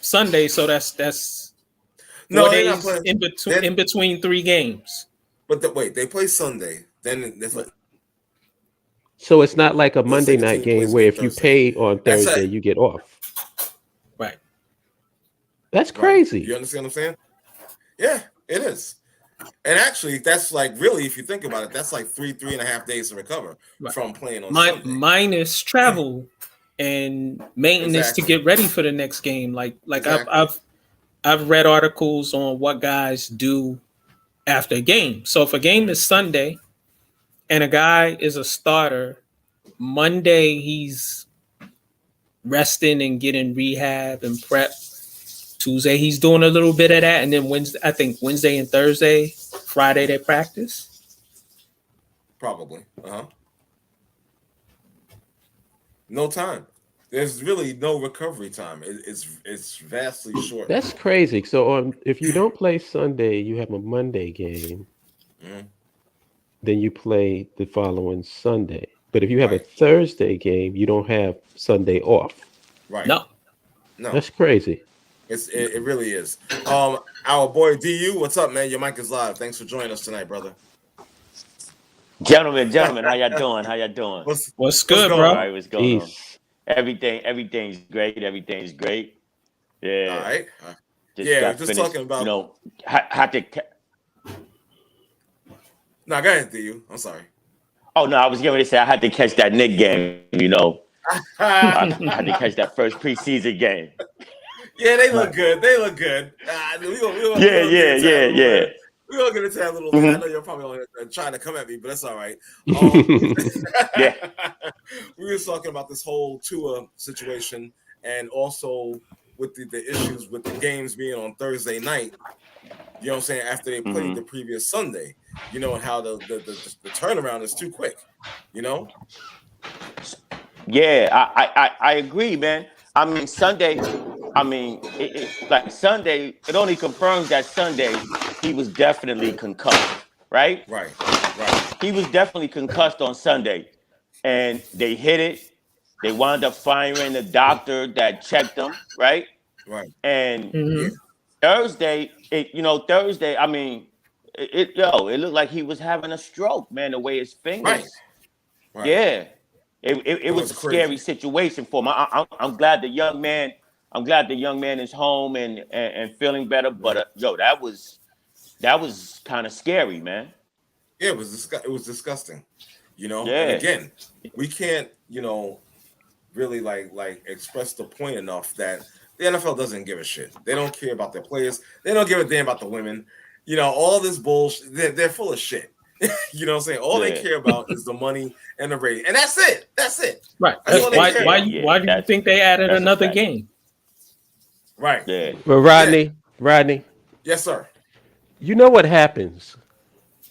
Sunday. So that's 4 days in between 3 games. But they play Sunday. Then so it's not like a Monday night game where if you pay on Thursday, you get off. Right. That's crazy. You understand what I'm saying? Yeah, it is. And actually, that's like really, if you think about it, that's like 3.5 days to recover from playing on Sunday. Minus travel and maintenance to get ready for the next game. Like I've read articles on what guys do after a game. So if a game is Sunday and a guy is a starter, Monday he's resting and getting rehab and prep. Tuesday he's doing a little bit of that, and then Wednesday and Thursday, Friday they practice. Probably. No time. There's really no recovery time. It's vastly short. That's crazy. So if you don't play Sunday, you have a Monday game. Mm-hmm. Then you play the following Sunday. But if you have a Thursday game, you don't have Sunday off. Right. No. That's crazy. It really is. Our boy DU, what's up, man? Your mic is live. Thanks for joining us tonight, brother. Gentlemen, how y'all doing? How y'all doing? What's good, bro? All right, what's going on? Everything's great. Everything's great. Yeah. All right. Just finished, talking about. You know, had to. No, go ahead, DU. I'm sorry. Oh no, I was going to say I had to catch that Knicks game. You know, I had to catch that first preseason game. Yeah, they look good. They look good. Yeah. We're gonna get into that a little bit. I know you're probably trying to come at me, but that's all right. Yeah. We were talking about this whole Tua situation, and also with the issues with the games being on Thursday night. You know what I'm saying? After they played the previous Sunday, you know, and how the turnaround is too quick. You know? Yeah, I agree, man. I mean, Sunday. I mean, like Sunday, it only confirms that Sunday he was definitely concussed, right? Right. He was definitely concussed on Sunday, and they hit it. They wound up firing the doctor that checked him, right? Right. And Thursday, I mean, it looked like he was having a stroke, man. The way his fingers, right. Yeah, it was a scary situation for him. I'm glad the young man. I'm glad the young man is home and feeling better. But that was kind of scary, man. Yeah, it was disgusting. You know. Yeah. And again, we can't really like express the point enough that the NFL doesn't give a shit. They don't care about their players. They don't give a damn about the women. You know, all this bullshit. They're full of shit. You know what I'm saying? All they care about is the money and the rating, and that's it. That's it. Right. Why do you think they added another game? Right. Yeah. Well, Rodney. Yes, sir. You know what happens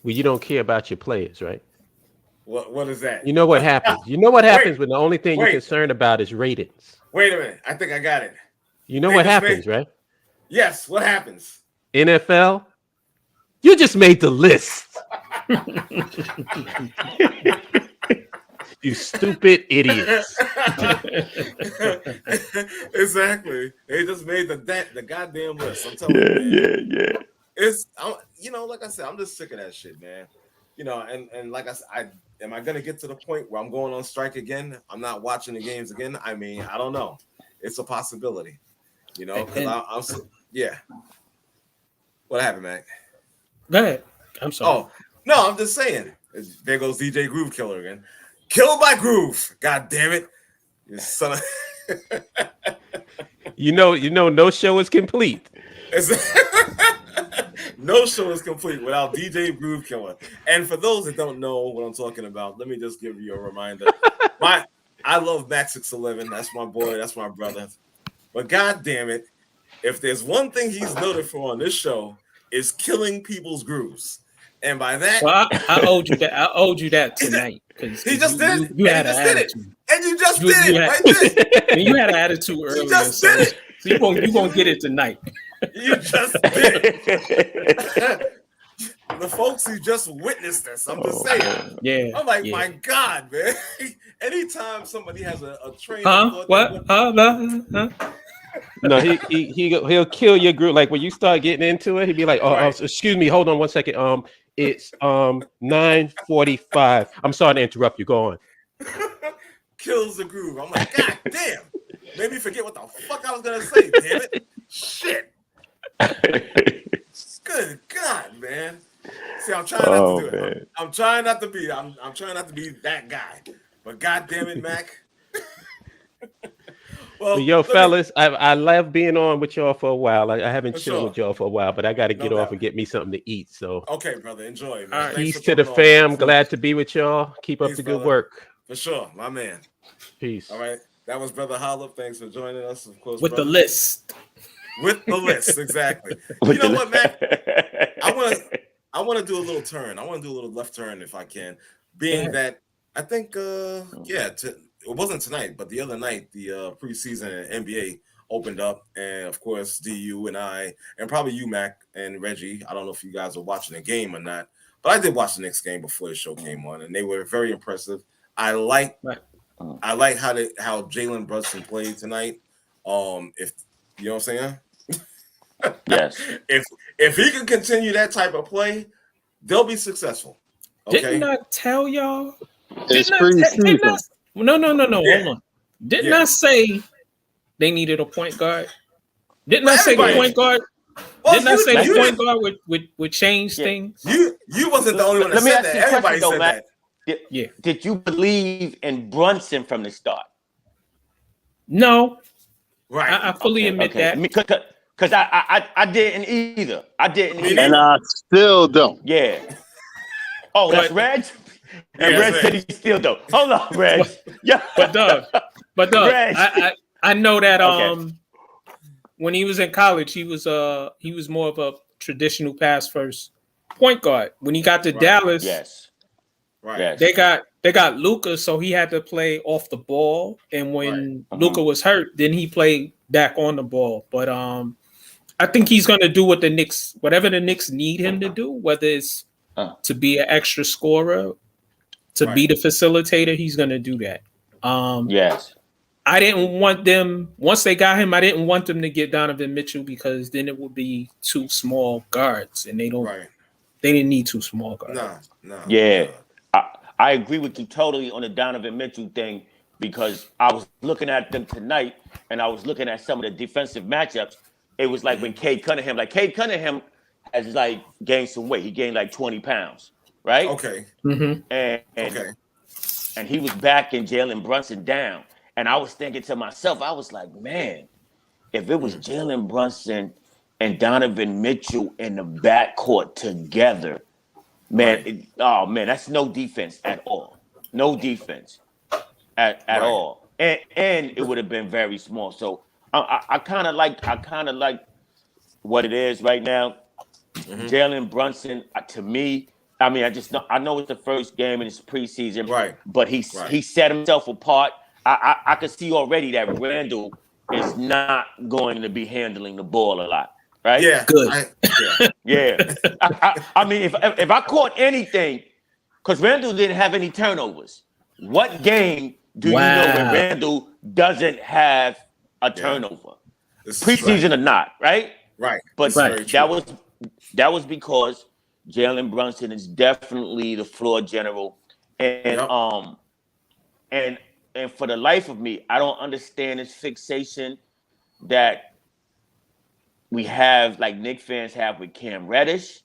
when you don't care about your players, right? What is that? You know what happens. You know what happens when the only thing you're concerned about is ratings. Wait a minute. I think I got it. You know what happens, right? Yes. What happens? NFL, you just made the list. You stupid idiots. Exactly. They just made the goddamn list. I'm telling you. Yeah. It's like I said, I'm just sick of that shit, man. You know, and like I said, am I gonna get to the point where I'm going on strike again? I'm not watching the games again. I mean, I don't know. It's a possibility. You know, because yeah. What happened, Mac? Go ahead. I'm sorry. Oh no, I'm just saying. There goes DJ Groove Killer again. Killed by Groove. God damn it. You son of You know, no show is complete. No show is complete without DJ Groove Killer. And for those that don't know what I'm talking about, let me just give you a reminder. I love Mac 611. That's my boy. That's my brother. But God damn it, if there's one thing he's noted for on this show, is killing people's grooves. And by that, well, I owed you that. I owed you that tonight because he just did it. You had an attitude, and you just did it right there. You had an attitude earlier. You just did it. So you won't get it tonight. You just did it. The folks who just witnessed this, I'm just saying. Yeah. I'm like, my God, man. Anytime somebody has a train, what? No, he'll kill your group. Like when you start getting into it, he'd be like, excuse me, hold on one second. It's 9:45. I'm sorry to interrupt you. Go on. Kills the groove. I'm like, God damn. Made me forget what the fuck I was gonna say, damn it. Shit. Good God, man. See, I'm trying not to do it. I'm trying not to be. I'm trying not to be that guy. But God damn it, Mac. Well, yo, fellas, I love being on with y'all for a while. I haven't chilled with y'all for a while, but I got to get off and get me something to eat. So, okay, brother, enjoy. Man. Right. Peace to the fam. Glad to be with y'all. Keep up the good work. For sure, my man. Peace. All right, that was Brother Hollop. Thanks for joining us, of course. With the list. With the list, exactly. You know what, Mac? I want to do a little turn. I want to do a little left turn if I can. Being that I think, it wasn't tonight, but the other night, the preseason NBA opened up, and of course, DU and I, and probably you, Mac, and Reggie. I don't know if you guys were watching the game or not, but I did watch the Knicks game before the show came on, and they were very impressive. I like how Jalen Brunson played tonight. If you know what I'm saying, Yes. If he can continue that type of play, they'll be successful. Okay. Didn't I tell y'all? It's preseason. No. Hold on. Didn't I say they needed a point guard? Didn't I say the point guard? Didn't I say the point guard would change things? You wasn't the only one that said that. Everybody said that. Did you believe in Brunson from the start? No. Right. I fully admit that. Because I didn't either. And I still don't. Yeah. Oh, that's Reg? And Reg said he still don't. Hold on, Reg. Yeah. But Doug, I know that when he was in college, he was more of a traditional pass first point guard. When he got to Dallas, they got Luka, so he had to play off the ball. And when Luka was hurt, then he played back on the ball. But I think he's gonna do what whatever the Knicks need him to do, whether it's to be an extra scorer, to be the facilitator, he's gonna do that. Yes. I didn't want them, once they got him, I didn't want them to get Donovan Mitchell because then it would be two small guards, and they didn't need two small guards. No. Yeah. I agree with you totally on the Donovan Mitchell thing, because I was looking at them tonight and I was looking at some of the defensive matchups. It was like when Cade Cunningham has like gained some weight. He gained like 20 pounds, right? Okay. Mm-hmm. And he was backing Jalen Brunson down. And I was thinking to myself, I was like, man, if it was Jalen Brunson and Donovan Mitchell in the backcourt together, man, that's no defense at all. No defense at all. And it would have been very small. So I kind of like what it is right now. Mm-hmm. Jalen Brunson, to me, I mean, I know it's the first game and it's preseason, right? But he set himself apart. I could see already that Randall is not going to be handling the ball a lot, right? Yeah, good. Yeah. I mean, if I caught anything, because Randall didn't have any turnovers. What game do you know when Randall doesn't have a turnover? Preseason or not, right? Right. But that was because Jalen Brunson is definitely the floor general, and for the life of me, I don't understand this fixation that we have, like Knicks fans have with Cam Reddish.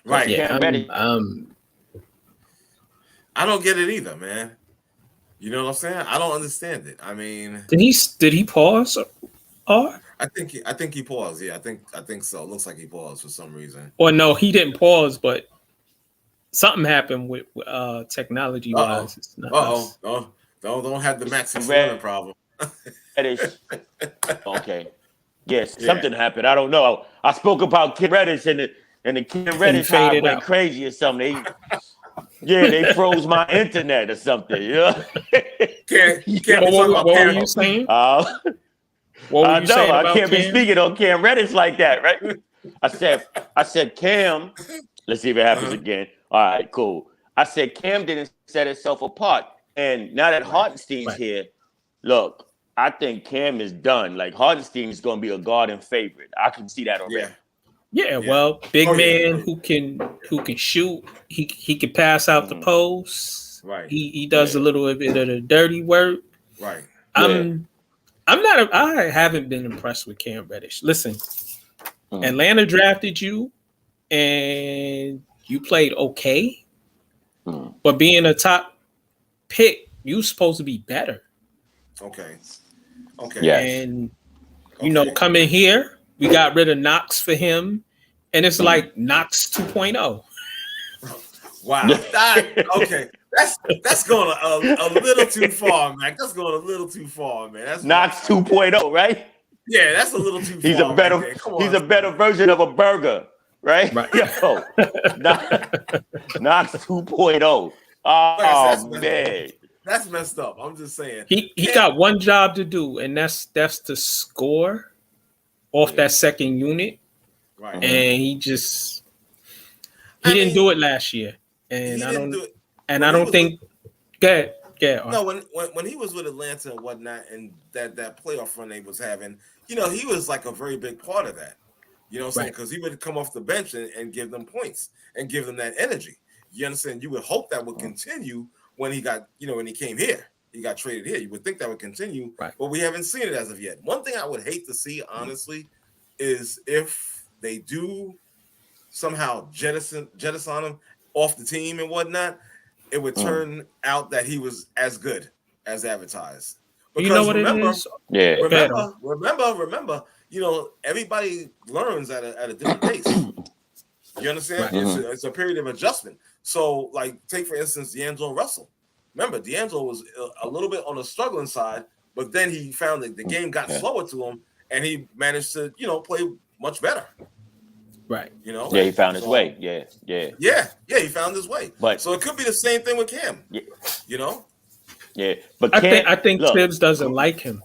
Right. Yeah. Reddish. I don't get it either, man. You know what I'm saying? I don't understand it. I mean, did he pause? Or I think he paused. Yeah, I think so. It looks like he paused for some reason. Or no, he didn't pause, but something happened with technology wise. Don't have the Maxi Slimming problem. Okay. Yes, something happened. I don't know. I spoke about Cam Reddish and the Cam Reddish went out crazy or something. They froze my internet or something. You know? What were you saying? What were you saying about I can't Cam? be speaking on Cam Reddish like that, right? I said Cam. Let's see if it happens again. All right, cool. I said Cam didn't set itself apart. And now that Hartenstein's here, look, I think Cam is done. Like, Hartenstein is going to be a Garden favorite. I can see that already. Yeah. Well, big man who can shoot. He can pass out the post. Right. He does a little bit of the dirty work. Right. I haven't been impressed with Cam Reddish. Listen, Atlanta drafted you, and you played okay, but being a top pick, you supposed to be better. Okay. Yes. And coming here, we got rid of Knox for him, and it's like Knox 2.0. Wow. Okay. That's going a little too far, man. That's going a little too far, man. That's Knox 2.0, right? Yeah, that's a little too far. He's a better version of a burger, right? Yo, Knox 2.0. Oh, man. That's messed up. I'm just saying. He got one job to do, and that's to score off that second unit. Right. And he didn't do it last year. And I don't think go ahead. No, when he was with Atlanta and whatnot, and that playoff run they was having, he was like a very big part of that. You know what I'm saying? Because he would come off the bench and give them points and give them that energy. You understand? You would hope that would continue when he got, when he came here. He got traded here. You would think that would continue, but we haven't seen it as of yet. One thing I would hate to see, honestly, is if they do somehow jettison him off the team and whatnot, it would turn out that he was as good as advertised. Because you know what it is? Yeah. Remember, everybody learns at a different pace. You understand? It's a period of adjustment. So, like, take for instance, D'Angelo Russell. Remember, D'Angelo was a little bit on the struggling side, but then he found that the game got slower to him, and he managed to, play much better. Right. Yeah, he found his way. Yeah, he found his way. But so it could be the same thing with Cam. Yeah. Yeah, but I think Tibbs doesn't like him.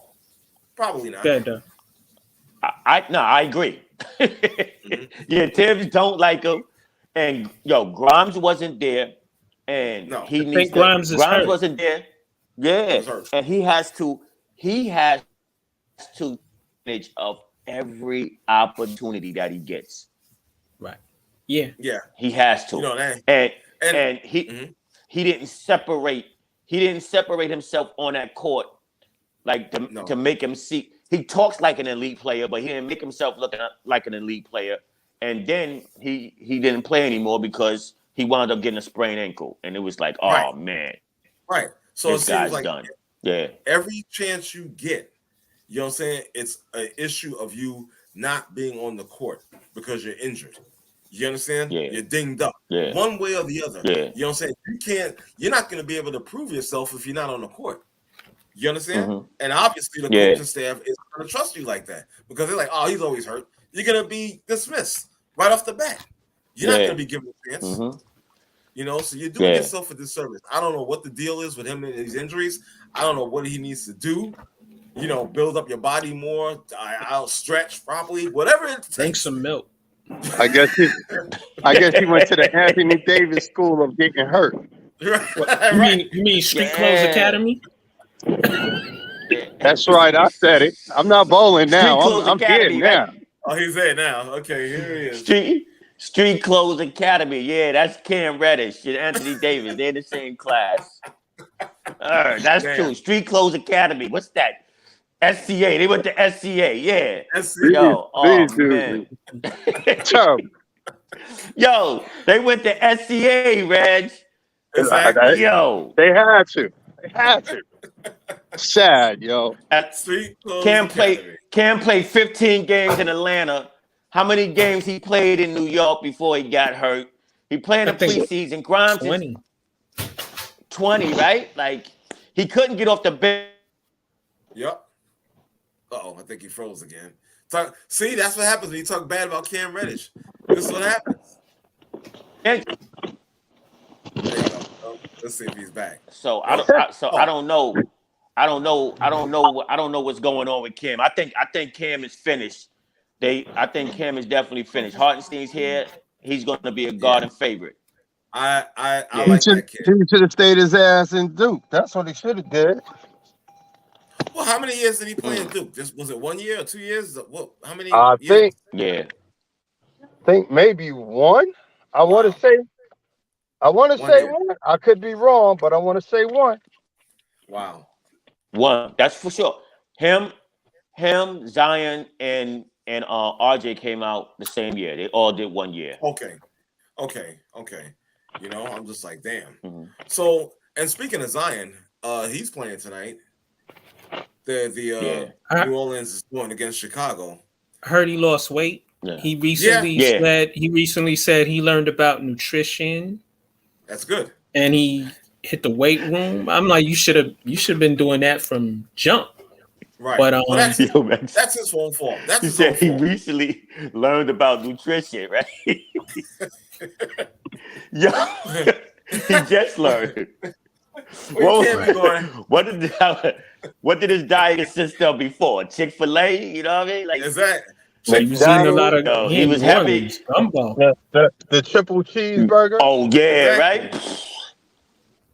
Probably not. Yeah, I agree. Yeah, Tibbs don't like him, and Grimes wasn't there, and he needs Grimes wasn't there. Yeah, and he has to manage of every opportunity that he gets. Right. Yeah. He has to. And he didn't separate. He didn't separate himself on that court to make him see. He talks like an elite player, but he didn't make himself look like an elite player. And then he didn't play anymore because he wound up getting a sprained ankle. And it was like, oh, man. Right. So this guy's done. Yeah. Every chance you get, you know what I'm saying? It's an issue of you not being on the court because you're injured. You understand? Yeah. You're dinged up. Yeah. One way or the other. Yeah. You know what I'm saying? You're not going to be able to prove yourself if you're not on the court. You understand? Mm-hmm. And obviously the coaching staff is going to trust you like that because they're like, oh, he's always hurt. You're going to be dismissed right off the bat. You're not going to be given a chance. Mm-hmm. So you're doing yourself a disservice. I don't know what the deal is with him and his injuries. I don't know what he needs to do. Build up your body more. I'll stretch properly. Whatever it takes. Drink some milk. I guess he went to the Anthony Davis School of getting hurt. You mean Street Clothes Academy? That's right. I said it. I'm not bowling now. I'm kidding now. Oh, he's there now. Okay, here he is. Street Clothes Academy. Yeah, that's Cam Reddish and Anthony Davis. They're in the same class. That's true. Street Clothes Academy. What's that? SCA. They went to SCA. Yeah. Yo, man. Yo, they went to SCA, Reg. Exactly. Yo. They had to. Sad, yo. Cam played 15 games in Atlanta. How many games he played in New York before he got hurt? He played in the preseason. Grimes 20, right? Like, he couldn't get off the bench. Yep. Uh-oh, I think he froze again. See, that's what happens when you talk bad about Cam Reddish. This is what happens. There you go. Let's see if he's back. So I don't know. I don't know what's going on with Cam. I think Cam is finished. I think Cam is definitely finished. Hartenstein's here. He's going to be a Garden favorite. I like that kid. He should have stayed his ass in Duke. That's what he should have did. Well, how many years did he play in Duke? Was it 1 year or 2 years? What? How many? I years? think maybe one. I want to say one. I could be wrong, but I want to say one. Wow. One. That's for sure. Him, Zion, and RJ came out the same year. They all did 1 year. Okay. I'm just like, damn. Mm-hmm. So, and speaking of Zion, he's playing tonight. The New Orleans is going against Chicago. I heard he lost weight. Yeah. He recently said he learned about nutrition. That's good. And he hit the weight room. I'm like, you should have been doing that from jump. Right. But that's his own fault. That's he said he recently learned about nutrition, right? Yo, he just learned. What did his diet consist of before? Chick-fil-A, you know what I mean? Like, exactly. He was eating a lot of. He was heavy. The triple cheeseburger. Oh yeah, right.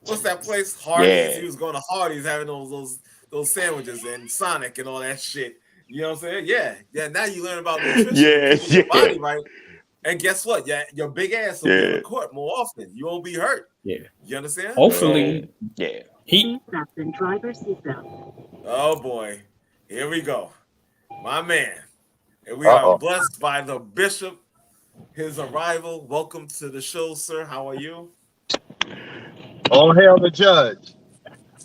What's that place? Hardee's. Yeah. He was going to Hardee's having those sandwiches and Sonic and all that shit. You know what I'm saying? Yeah. Now you learn about nutrition, keeping your body right. And guess what? Yeah, your big ass will be on the court more often. You won't be hurt. Yeah. You understand? Hopefully, he. Oh boy, here we go, my man. And we are blessed by the bishop. His arrival. Welcome to the show, sir. How are you? All hail the judge.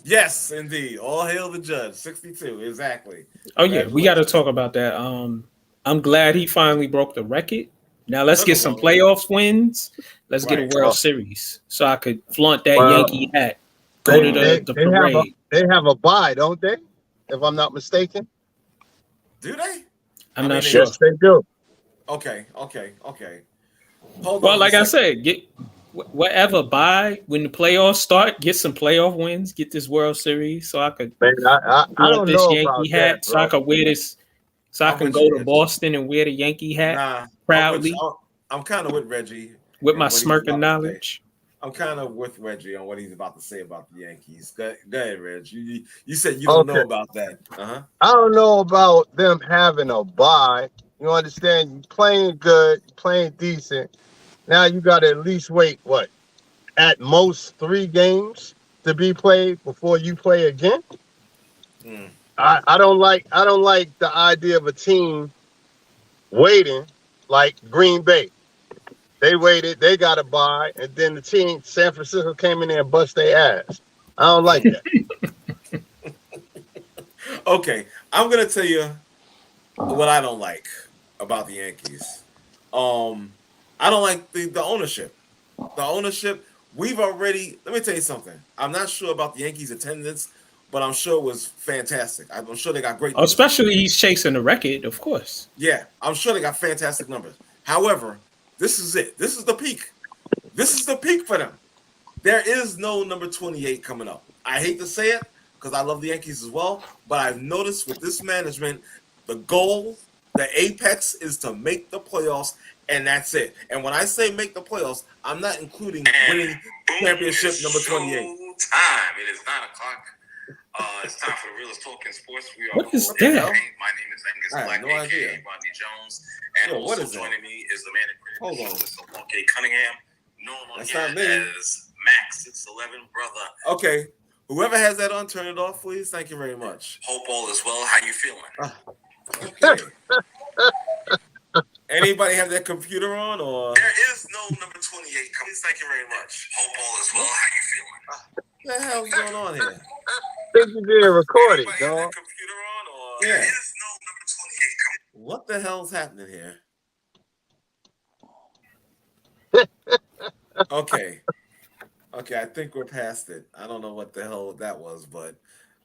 Yes, indeed. All hail the judge. 62, exactly. Oh yeah, we got to talk about that. I'm glad he finally broke the record. Now let's get some playoff wins. Let's get a World Series so I could flaunt that Yankee hat. Go to the parade. They have a bye, don't they? If I'm not mistaken. Do they? I'm not sure. Yes, they do. Okay. Hold on. Like I said, get whatever bye when the playoffs start. Get some playoff wins. Get this World Series so I could. Man, I don't this know Yankee about hat that, so I could wear this. So I can go to Boston and wear the Yankee hat proudly. I'm kind of with Reggie with my smirking knowledge. I'm kind of with Reggie on what he's about to say about the Yankees. Go ahead, Reg. You said you don't know about that. I don't know about them having a bye. You understand? You playing good, you playing decent. Now you got to at least wait, at most 3 games to be played before you play again. I don't like the idea of a team waiting like Green Bay. They waited, they got a bye, and then the team, San Francisco, came in there and bust their ass. I don't like that. Okay, I'm gonna tell you what I don't like about the Yankees. I don't like the ownership. The ownership, let me tell you something. I'm not sure about the Yankees' attendance, but I'm sure it was fantastic. I'm sure they got great numbers. Especially he's chasing the record, of course. Yeah, I'm sure they got fantastic numbers. However, this is it. This is the peak. This is the peak for them. There is no number 28 coming up. I hate to say it because I love the Yankees as well, but I've noticed with this management, the goal, the apex is to make the playoffs, and that's it. And when I say make the playoffs, I'm not including winning championship number 28. Time. It is 9 o'clock. It's time for the realest talk in sports. We are what is that? My name is Angus Black, no idea. Rodney Jones, and also joining me is the man that created the show, Mr. Wonky Cunningham, known on here as Max 611 brother. Okay, whoever has that on, turn it off, please. Thank you very much. Hope all is well. How you feeling? Okay. Anybody have their computer on, or there is no number 28 coming? Thank you very much. Hope all is well. How you feeling? What the hell's going on here? I think you did a recording, dog. Computer on, or there is no number 28 coming. What the hell's happening here? Okay, I think we're past it. I don't know what the hell that was, but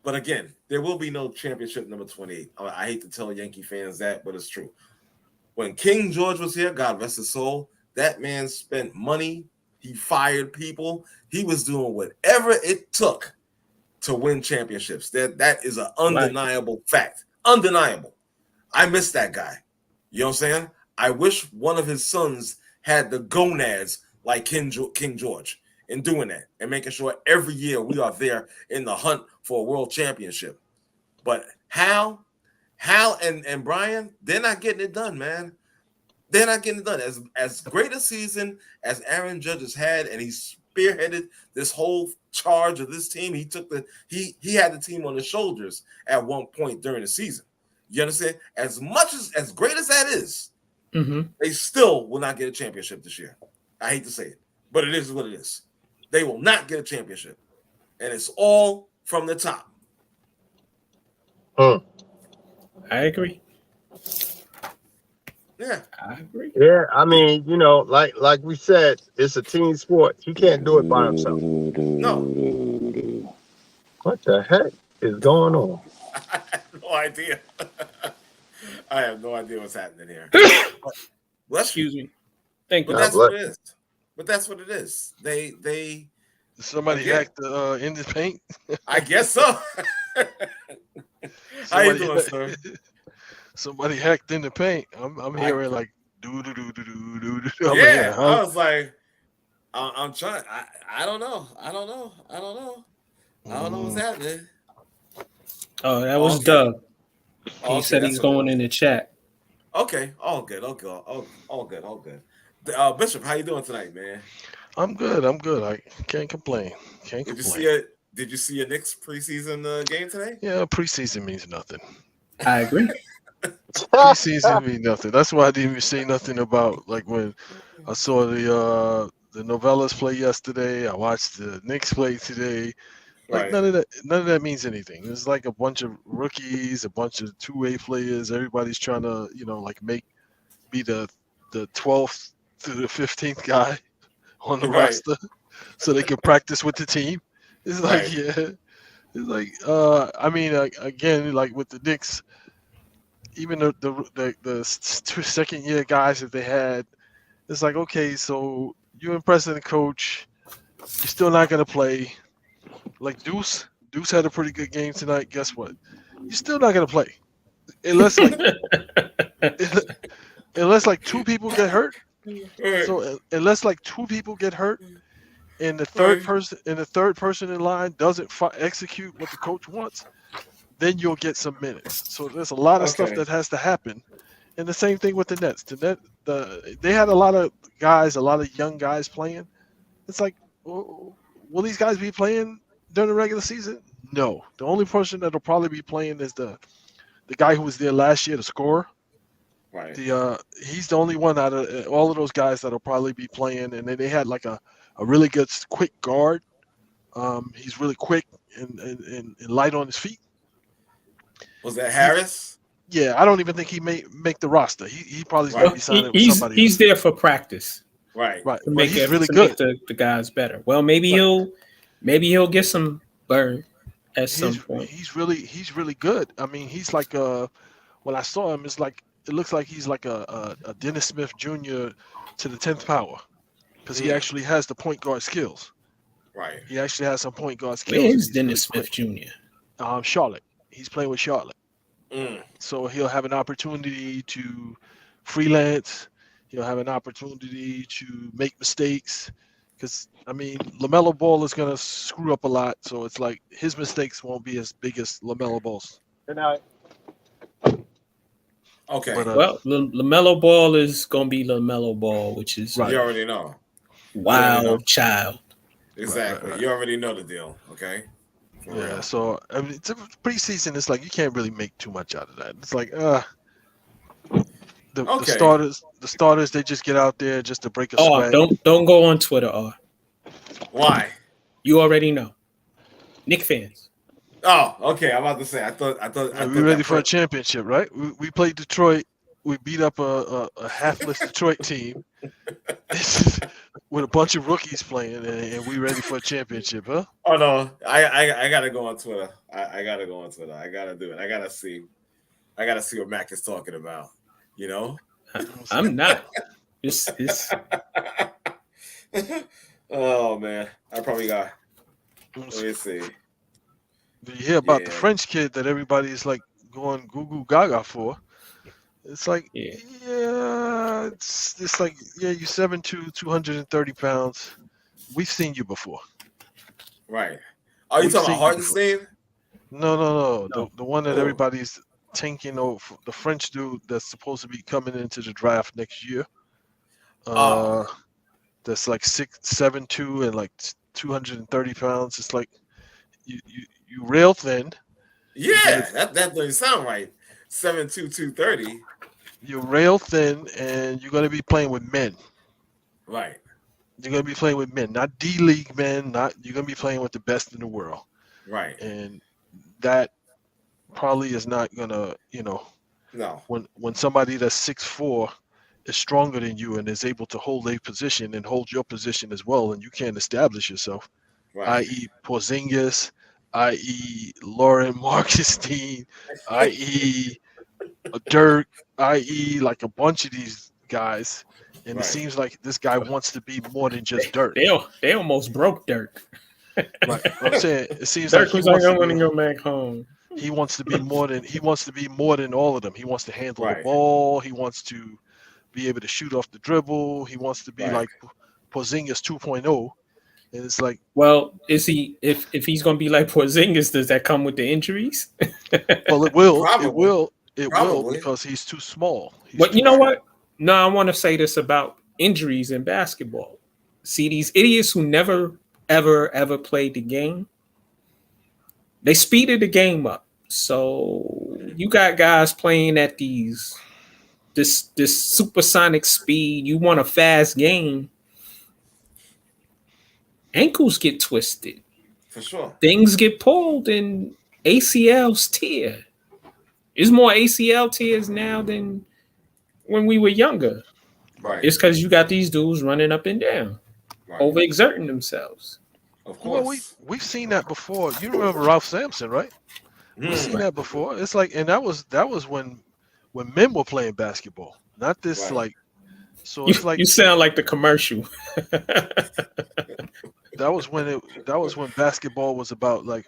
again, there will be no championship number 28. I hate to tell Yankee fans that, but it's true. When King George was here, God rest his soul, that man spent money. He fired people. He was doing whatever it took to win championships. That is an undeniable fact. Undeniable. I miss that guy. You know what I'm saying? I wish one of his sons had the gonads like King George in doing that and making sure every year we are there in the hunt for a world championship. But Hal and Brian, they're not getting it done, man. They're not getting it done. As great a season as Aaron Judge has had, and he spearheaded this whole charge of this team. He had the team on his shoulders at one point during the season. You understand? As great as that is, they still will not get a championship this year. I hate to say it, but it is what it is. They will not get a championship, and it's all from the top. I agree. Yeah, I agree. Yeah, I mean, like we said, it's a team sport. He can't do it by himself. No. What the heck is going on? I have no idea. I have no idea what's happening here. Excuse me. Thank you. But that's what it is. But that's what it is. They somebody hacked the in the paint. I guess so. How you doing, sir? Somebody hacked in the paint. I'm hearing like do. Yeah, I was like, I'm trying. I don't know. I don't know what's happening. Oh, that was Doug. He said he's going in the chat. Okay, all good. All good. Bishop, how you doing tonight, man? I'm good. I can't complain. Did you see your Knicks preseason game today? Yeah, preseason means nothing. I agree. Preseason means nothing. That's why I didn't even say nothing about like when I saw the Novellas play yesterday. I watched the Knicks play today. Like none of that means anything. It's like a bunch of rookies, a bunch of two-way players. Everybody's trying to, be the 12th to the 15th guy on the roster, so they can practice with the team. It's like it's like again, like with the Knicks, even the second-year guys that they had, it's like, okay, so you're impressing the coach, you're still not gonna play. Like Deuce had a pretty good game tonight. Guess what? You're still not gonna play unless like two people get hurt. So unless like two people get hurt, and the third person in line doesn't execute what the coach wants, then you'll get some minutes. So there's a lot of stuff that has to happen, and the same thing with the Nets. They had a lot of young guys playing. It's like, will these guys be playing during the regular season? No. The only person that'll probably be playing is the guy who was there last year, the scorer. Right. He's the only one out of all of those guys that'll probably be playing. And then they had like a really good quick guard. He's really quick and light on his feet. Was that Harris? Yeah, I don't even think he may make the roster. He probably's going to be signing with somebody. He's there for practice. Right. To make he's really good. Make the guys better. Well, maybe he'll get some burn at some point. He's really good. I mean, he's like when I saw him, it looks like he's like a Dennis Smith Jr. to the 10th power, because he actually has the point guard skills. Right. He actually has some point guard skills. Where is Dennis Smith Jr.? Charlotte. He's playing with Charlotte. Mm. So he'll have an opportunity to freelance. He'll have an opportunity to make mistakes, because I mean, LaMelo Ball is going to screw up a lot. So it's like his mistakes won't be as big as LaMelo Ball's. Good night. Okay. But, well, LaMelo Ball is going to be LaMelo Ball, which is you already know. Wild child. Exactly. Right. You already know the deal. Okay. Yeah. So I mean, it's a preseason. It's like you can't really make too much out of that. It's like the starters, they just get out there just to break a sweat. Don't go on Twitter, Why? You already know. Knick fans. Oh, okay. I'm about to say. I thought we're ready for a championship, right? We played Detroit. We beat up a halfless Detroit team with a bunch of rookies playing, and we ready for a championship, huh? Oh no, I gotta go on Twitter. I gotta go on Twitter. I gotta do it. I gotta see what Mac is talking about. You know, I'm not. It's... Oh man, I probably got. Let me see. Did you hear about the French kid that everybody's like going goo goo gaga for? It's like, it's like, you're 7'2", 230 pounds. We've seen you before. Right. Are you talking about Hartenstein? No. The one that everybody's tanking over, the French dude that's supposed to be coming into the draft next year. That's like 7'2" and like 230 pounds. It's like you rail thin. Yeah, that doesn't sound right. 7'2", 230. You're rail thin, and you're going to be playing with men. Right. You're going to be playing with men, not D-League men. You're going to be playing with the best in the world. Right. And that probably is not going to, No. When somebody that's 6'4" is stronger than you and is able to hold a position and hold your position as well, and you can't establish yourself, i.e. Porzingis, i.e. Lauren Marcus-Dean, i.e. Dirk, i.e. like a bunch of these guys, and it seems like this guy wants to be more than just Dirk. They almost broke Dirk. Right. I'm saying it seems Dirk like was like, I want to go back home. He wants to be more than all of them. He wants to handle the ball. He wants to be able to shoot off the dribble. He wants to be like Porzingis 2.0. And it's like, well, is he? If he's going to be like Porzingis, does that come with the injuries? Well, it will. Probably. It will because he's too small. But you know what? No, I want to say this about injuries in basketball. See, these idiots who never, ever played the game, they speeded the game up. So you got guys playing at this supersonic speed. You want a fast game. Ankles get twisted. For sure. Things get pulled and ACLs tear. There's more ACL tears now than when we were younger. Right. It's because you got these dudes running up and down, overexerting themselves. Of course. Well, we've seen that before. You remember Ralph Sampson, right? We've seen that before. It's like, and that was when men were playing basketball, not this like. So it's like you sound like the commercial. That was when basketball was about like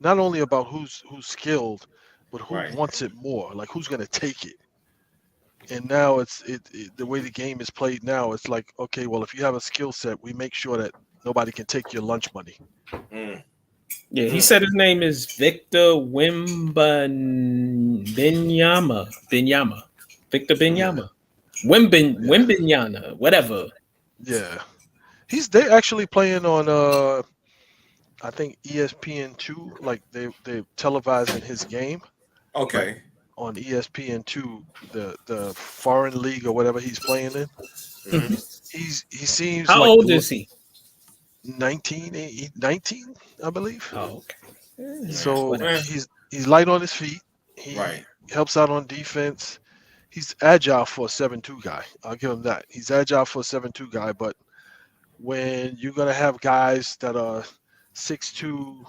not only about who's skilled, but who wants it more, like who's gonna take it. And now it's the way the game is played now. It's like, okay, well, if you have a skill set, we make sure that nobody can take your lunch money. Yeah, he said his name is Victor Wembanyama. Victor Wembanyama. Wembanyama, whatever. Yeah. They're actually playing on I think ESPN2, like they televising his game. Okay. On ESPN2, the foreign league or whatever he's playing in. Mm-hmm. He seems How old is he? 19, I believe. Oh, okay. So he's light on his feet. He helps out on defense. He's agile for a 7'2" guy. I'll give him that. He's agile for a 7'2" guy, but when you're gonna have guys that are 6'2",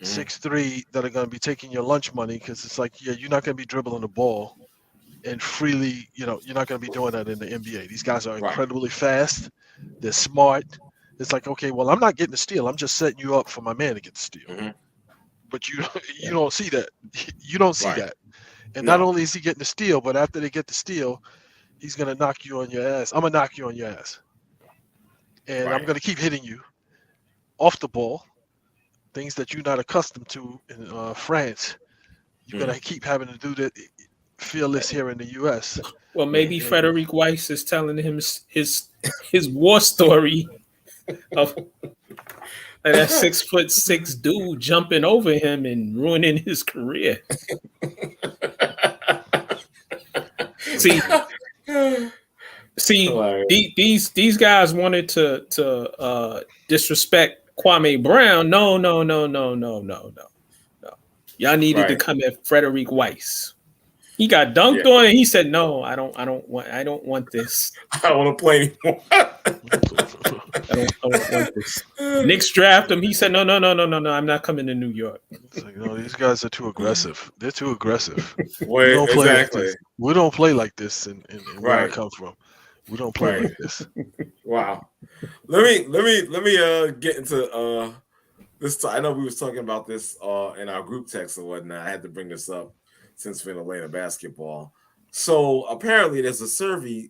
6'3" that are gonna be taking your lunch money, because it's like, yeah, you're not gonna be dribbling the ball and freely, you're not gonna be doing that in the NBA. These guys are incredibly fast. They're smart. It's like, okay, well, I'm not getting the steal. I'm just setting you up for my man to get the steal. But you don't see that. You don't see that. And not only is he getting the steal, but after they get the steal, he's gonna knock you on your ass. I'm gonna knock you on your ass. And I'm going to keep hitting you off the ball, things that you're not accustomed to in France. You're going to keep having to do that, feel this here in the U.S. Well, maybe Frederick Weiss is telling him his war story of that 6'6" dude jumping over him and ruining his career. See, these guys wanted to disrespect Kwame Brown. No. Y'all needed to come at Frederick Weiss. He got dunked on, and he said, "No, I don't want this. I don't want to play anymore. I don't want this." Knicks draft him. He said, "No, I'm not coming to New York." It's like, no, these guys are too aggressive. They're too aggressive. We don't play like this. We don't play like this in where I come from. We don't play like this. Wow. Let me get into this. I know we was talking about this in our group text or whatnot. I had to bring this up since we're in Atlanta basketball. So apparently there's a survey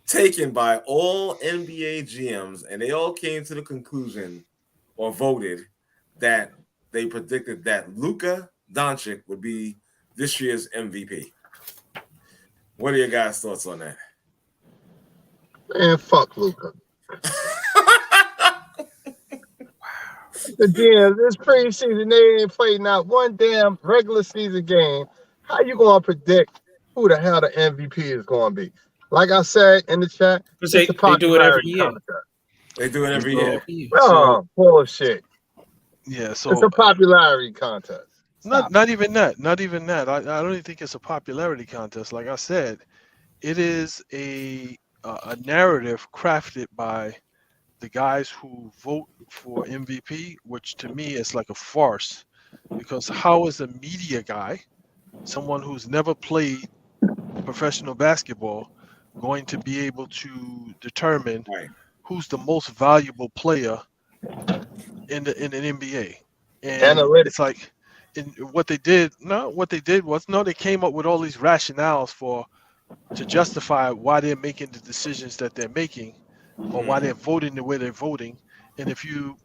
taken by all NBA GMs, and they all came to the conclusion or voted that they predicted that Luka Doncic would be this year's MVP. What are your guys' thoughts on that? Man, fuck Luka. The GM, this preseason, they ain't played not one damn regular season game. How you gonna predict who the hell the MVP is gonna be? Like I said in the chat, they do it every year. They do it every year. Oh, bullshit. Yeah, so it's a popularity contest. Not even that. I don't even think it's a popularity contest. Like I said, it is a narrative crafted by the guys who vote for MVP, which to me is like a farce. Because how is a media guy, someone who's never played professional basketball, going to be able to determine who's the most valuable player in an NBA? And it's like, what they did was they came up with all these rationales to justify why they're making the decisions that they're making, or why they're voting the way they're voting. And if you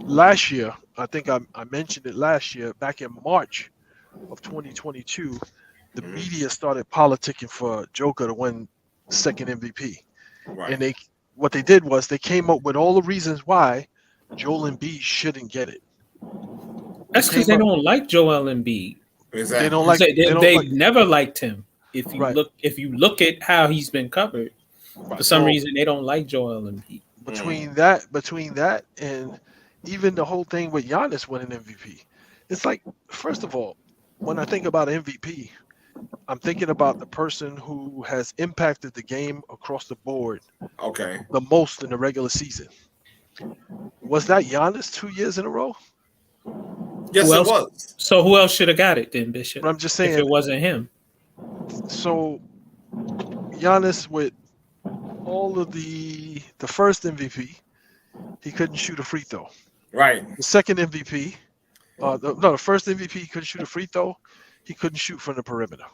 last year, I think I mentioned it last year, back in March of 2022, the media started politicking for Joker to win second MVP. Right. And what they did was they came up with all the reasons why Joel Embiid shouldn't get it. That's because they don't like Joel Embiid. Exactly. They don't like. They've never liked him. If you Right. look at how he's been covered, Right. for some reason they don't like Joel Embiid. Between that, and even the whole thing with Giannis winning MVP, it's like, first of all, when I think about MVP, I'm thinking about the person who has impacted the game across the board. Okay. The most in the regular season. Was that Giannis 2 years in a row? Yes, it was. So who else should have got it then, Bishop? But I'm just saying, if it wasn't him. So Giannis, with all of the first MVP, he couldn't shoot a free throw. Right. The second MVP, the first MVP, he couldn't shoot a free throw. He couldn't shoot from the perimeter,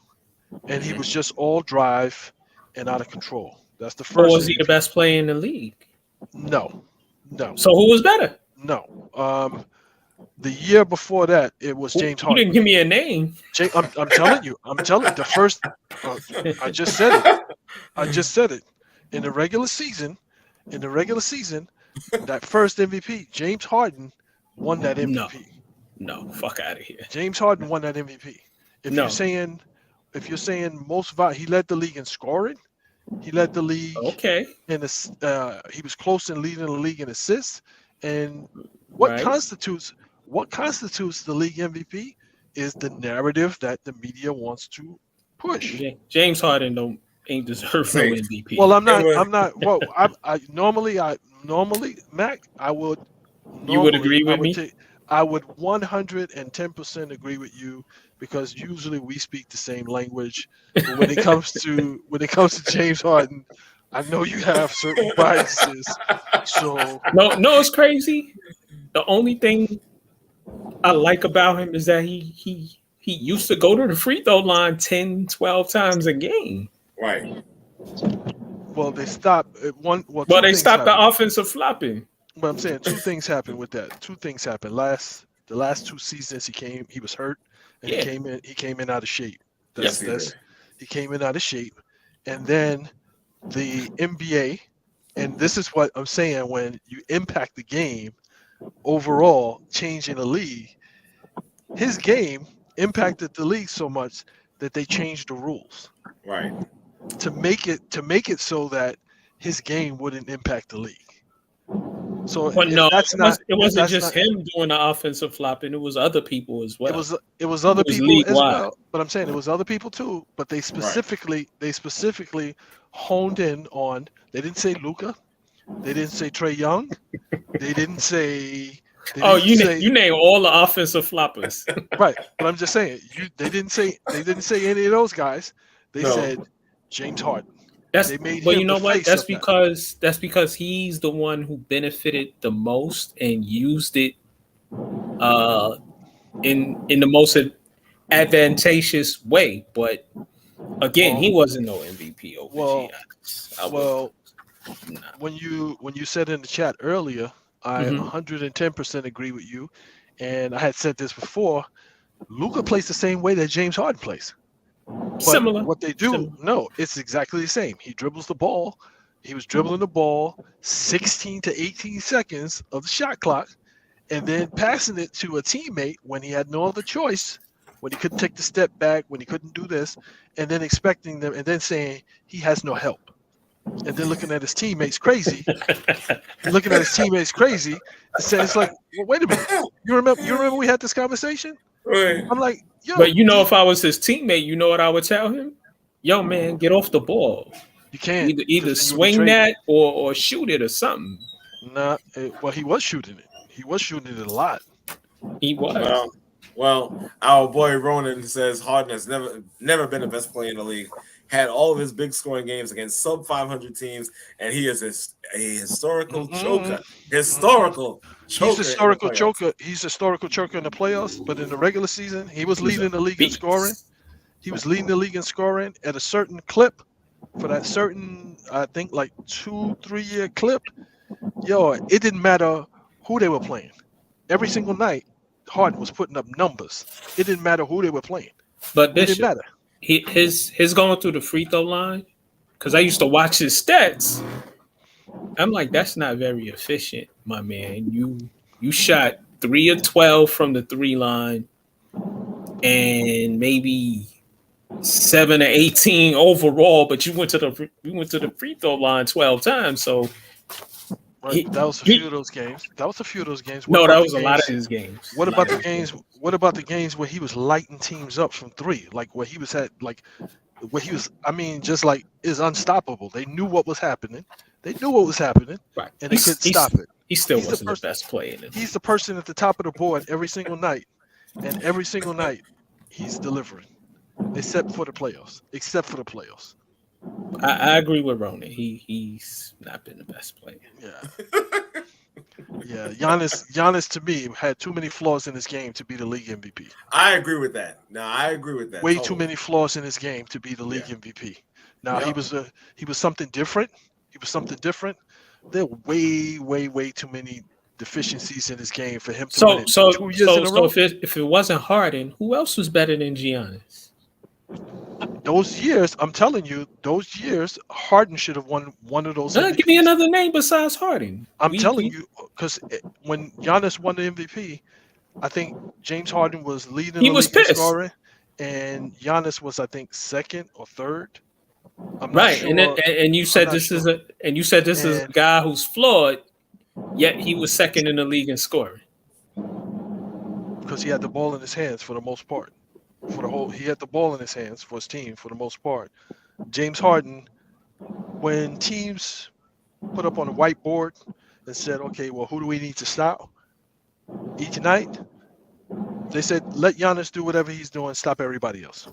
and he was just all drive and out of control. That's the first. Or was MVP. he the best player in the league? No. So who was better? No. The year before that, it was James Harden. You didn't give me a name. I'm telling you. The first. I just said it. In the regular season, that first MVP, James Harden won that MVP. No, fuck out of here. James Harden won that MVP. If you're saying he led the league in scoring, he led the league. Okay. In he was close in leading the league in assists. And what constitutes the league MVP is the narrative that the media wants to push. James Harden ain't deserve no MVP. Well, I'm not. Well, I normally, Mac, I would. You would agree with me? I would 110% agree with you, because usually we speak the same language. But when it comes to James Harden, I know you have certain biases. So no, it's crazy. The only thing I like about him is that he used to go to the free throw line 10, 12 times a game. Right. Well, they stopped one. Well, they stopped the offensive flopping. But I'm saying two things happened with that. Two things happened. The last 2 seasons he was hurt, and he came in out of shape. He came in out of shape, and then the NBA, and this is what I'm saying, when you impact the game overall, changing the league, his game impacted the league so much that they changed the rules. Right. To make it so that his game wouldn't impact the league. So it wasn't just him doing the offensive flopping. It was other people as well. It was other people as well. But I'm saying it was other people too. But they specifically honed in on. They didn't say Luka. They didn't say Trae Young. They didn't say. You name all the offensive floppers. Right. But I'm just saying they didn't say any of those guys. They said James Harden. But you know what? That's because he's the one who benefited the most and used it in the most advantageous way. But again, he wasn't no MVP over when you said in the chat earlier, I 110% agree with you, and I had said this before. Luka plays the same way that James Harden plays. But similar. What they do, no, it's exactly the same. He dribbles the ball. He was dribbling the ball 16 to 18 seconds of the shot clock, and then passing it to a teammate when he had no other choice, when he couldn't take the step back, when he couldn't do this, and then expecting them, and then saying he has no help. And then looking at his teammates crazy. It's like, well, wait a minute. You remember we had this conversation? Right. I'm like, yo. But if I was his teammate, you know what I would tell him? Yo, man, get off the ball. You can't either swing that or shoot it or something. Nah, well, he was shooting it. He was shooting it a lot. He was. Well, our boy Ronan says Harden has never been the best player in the league. Had all of his big scoring games against sub 500 teams, and he is a historical choker. He's historical choker. He's historical choker in the playoffs, but in the regular season, he was leading the league in scoring. He was leading the league in scoring at a certain clip for that certain, I think, like 2-3 year clip. Yo, it didn't matter who they were playing. every single night, Harden was putting up numbers. It didn't matter who they were playing. But it didn't matter. His going through the free throw line, because I used to watch his stats. I'm like, that's not very efficient, my man. You shot 3 of 12 from the 3 line, and maybe 7 or 18 overall, but you went to the free throw line 12 times. So that was a few of those games. That was a few of those games. No, that was a lot of his games. What about the games? What about the games where he was lighting teams up from 3? Like where he was I mean, just like is unstoppable. They knew what was happening. Right. And they couldn't stop it. He still wasn't the best player. He's the person at the top of the board every single night. And every single night he's delivering. Except for the playoffs. I agree with Ronan. He's not been the best player. Yeah. Giannis to me had too many flaws in his game to be the league MVP. I agree with that. Way too many flaws in his game to be the league MVP. Now he was something different. There were way too many deficiencies in his game for him to win it 2 years in a row. If it wasn't Harden, who else was better than Giannis? Those years, I'm telling you, Harden should have won one of those. Give me another name besides Harden. I'm telling you, because when Giannis won the MVP, I think James Harden was leading the league in scoring, and Giannis was, I think, second or third. I'm not right, sure. and you said this is a guy who's flawed, yet he was second in the league in scoring because he had the ball in his hands for the most part. He had the ball in his hands for his team for the most part. James Harden, when teams put up on a whiteboard and said, "Okay, well, who do we need to stop each night?" They said, "Let Giannis do whatever he's doing. Stop everybody else."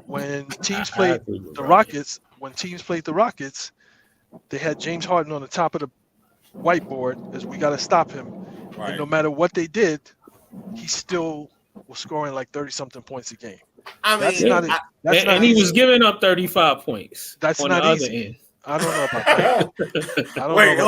When teams played the Rockets, they had James Harden on the top of the whiteboard as we got to stop him. Right. And no matter what they did, he still was scoring like 30-something points a game. He was giving up 35 points. That's on not the easy. Other end. I don't know about that. Wait,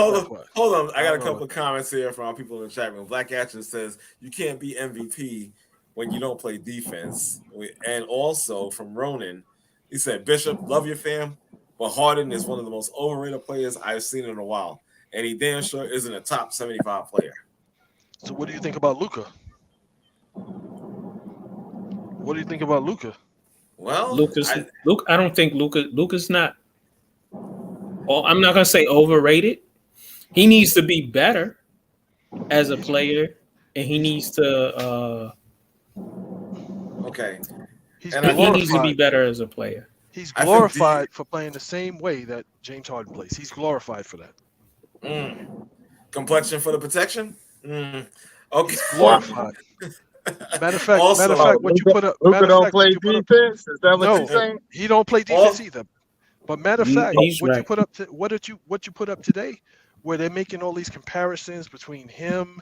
hold on. I got a couple of comments here from our people in the chat room. Black Action says you can't be MVP when you don't play defense. And also from Ronan, he said, Bishop, love your fam, but Harden is one of the most overrated players I've seen in a while. And he damn sure isn't a top 75 player. So what do you think about Luka? Well, I don't think Luka's not. Well, I'm not gonna say overrated. He needs to be better as a player, and he needs to. Okay. He needs to be better as a player. He's glorified for playing the same way that James Harden plays. He's glorified for that. Complexion for the protection? Okay. He's glorified. Matter of fact, what you put up. Luka don't play defense. Is that what you're saying? He don't play defense either. But matter of fact, you put up what you put up today, where they're making all these comparisons between him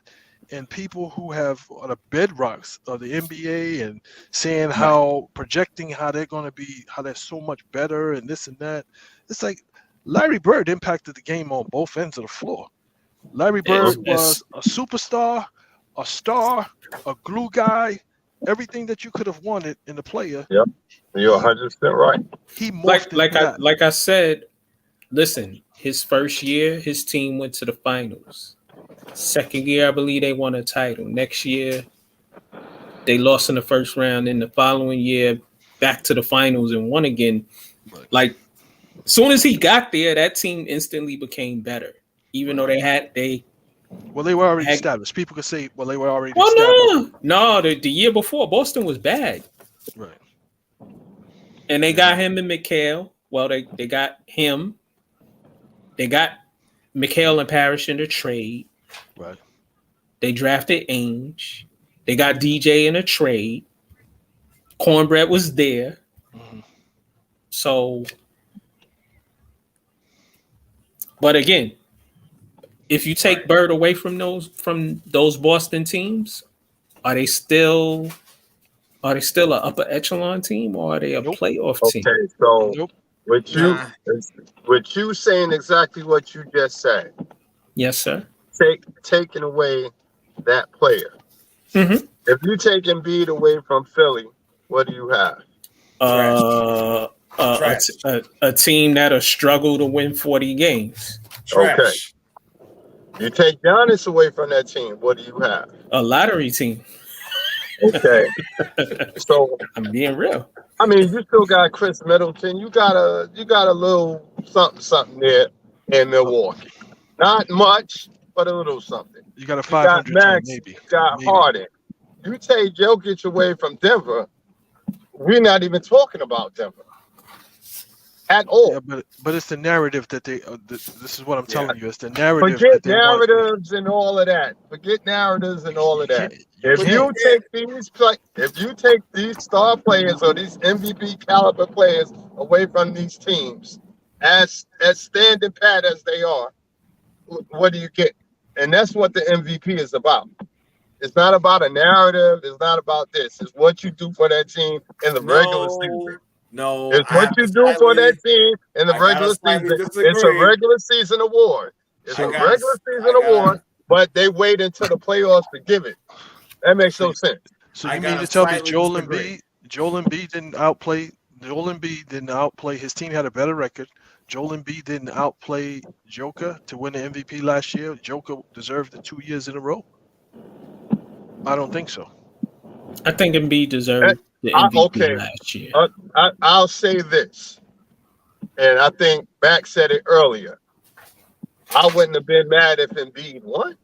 and people who have on the bedrocks of the NBA and saying projecting how they're going to be, how they're so much better and this and that. It's like Larry Bird impacted the game on both ends of the floor. Larry Bird was a superstar, a star, a glue guy, everything that you could have wanted in a player. Yep, you're 100% right. He morphed like I said. Listen, his first year, his team went to the finals. Second year, I believe they won a title. Next year, they lost in the first round. In the following year, back to the finals and won again. Like, as soon as he got there, that team instantly became better. Even though they were already established. People could say, well, they were already established. No, the year before, Boston was bad. Right. And they got him and Mikal. Well, they got him. They got Mikal and Parrish in the trade. Right. They drafted Ainge. They got DJ in a trade. Cornbread was there. Mm-hmm. So, but again, if you take Bird away from those Boston teams, are they still an upper echelon team, or are they a playoff team? Okay, so with you saying exactly what you just said. Yes, sir. Taking away that player. Mm-hmm. If you take Embiid away from Philly, what do you have? A team that'll struggle to win 40 games. Okay. You take Giannis away from that team, what do you have? A lottery team. Okay. So I'm being real. I mean, you still got Chris Middleton. You got a little something there in Milwaukee. Not much, but a little something. You got a 500 Max, team, maybe. You got Harden. You take Jokic away from Denver, we're not even talking about Denver at all. Yeah, but it's the narrative that they. This is what I'm telling you. It's the narrative. Forget narratives and all of that. Forget narratives and all of that. If you take these star players or these MVP caliber players away from these teams, as standing pat as they are, what do you get? And that's what the MVP is about. It's not about a narrative. It's not about this. It's what you do for that team in the regular season. No, it's what you do for that team in the regular season. It's a regular season award. It's a regular season award, but they wait until the playoffs to give it. That makes no sense. So you mean to tell me Joel Embiid didn't outplay? Joel Embiid didn't outplay. His team had a better record. Joel Embiid didn't outplay Joker to win the MVP last year. Joker deserved it 2 years in a row. I don't think so. I think Embiid deserved the MVP last year. I'll say this, and I think Max said it earlier. I wouldn't have been mad if Embiid won.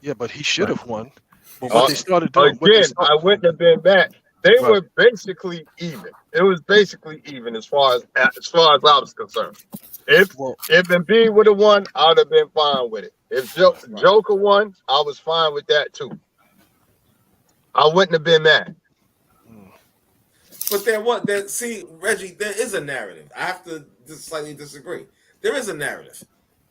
Yeah, but he should have won. But what they started doing I wouldn't have been mad. They were basically even. It was basically even as far as I was concerned. If Embiid would have won, I would have been fine with it. If Joker won, I was fine with that too. I wouldn't have been mad. But see, Reggie, there is a narrative. I have to slightly disagree. There is a narrative.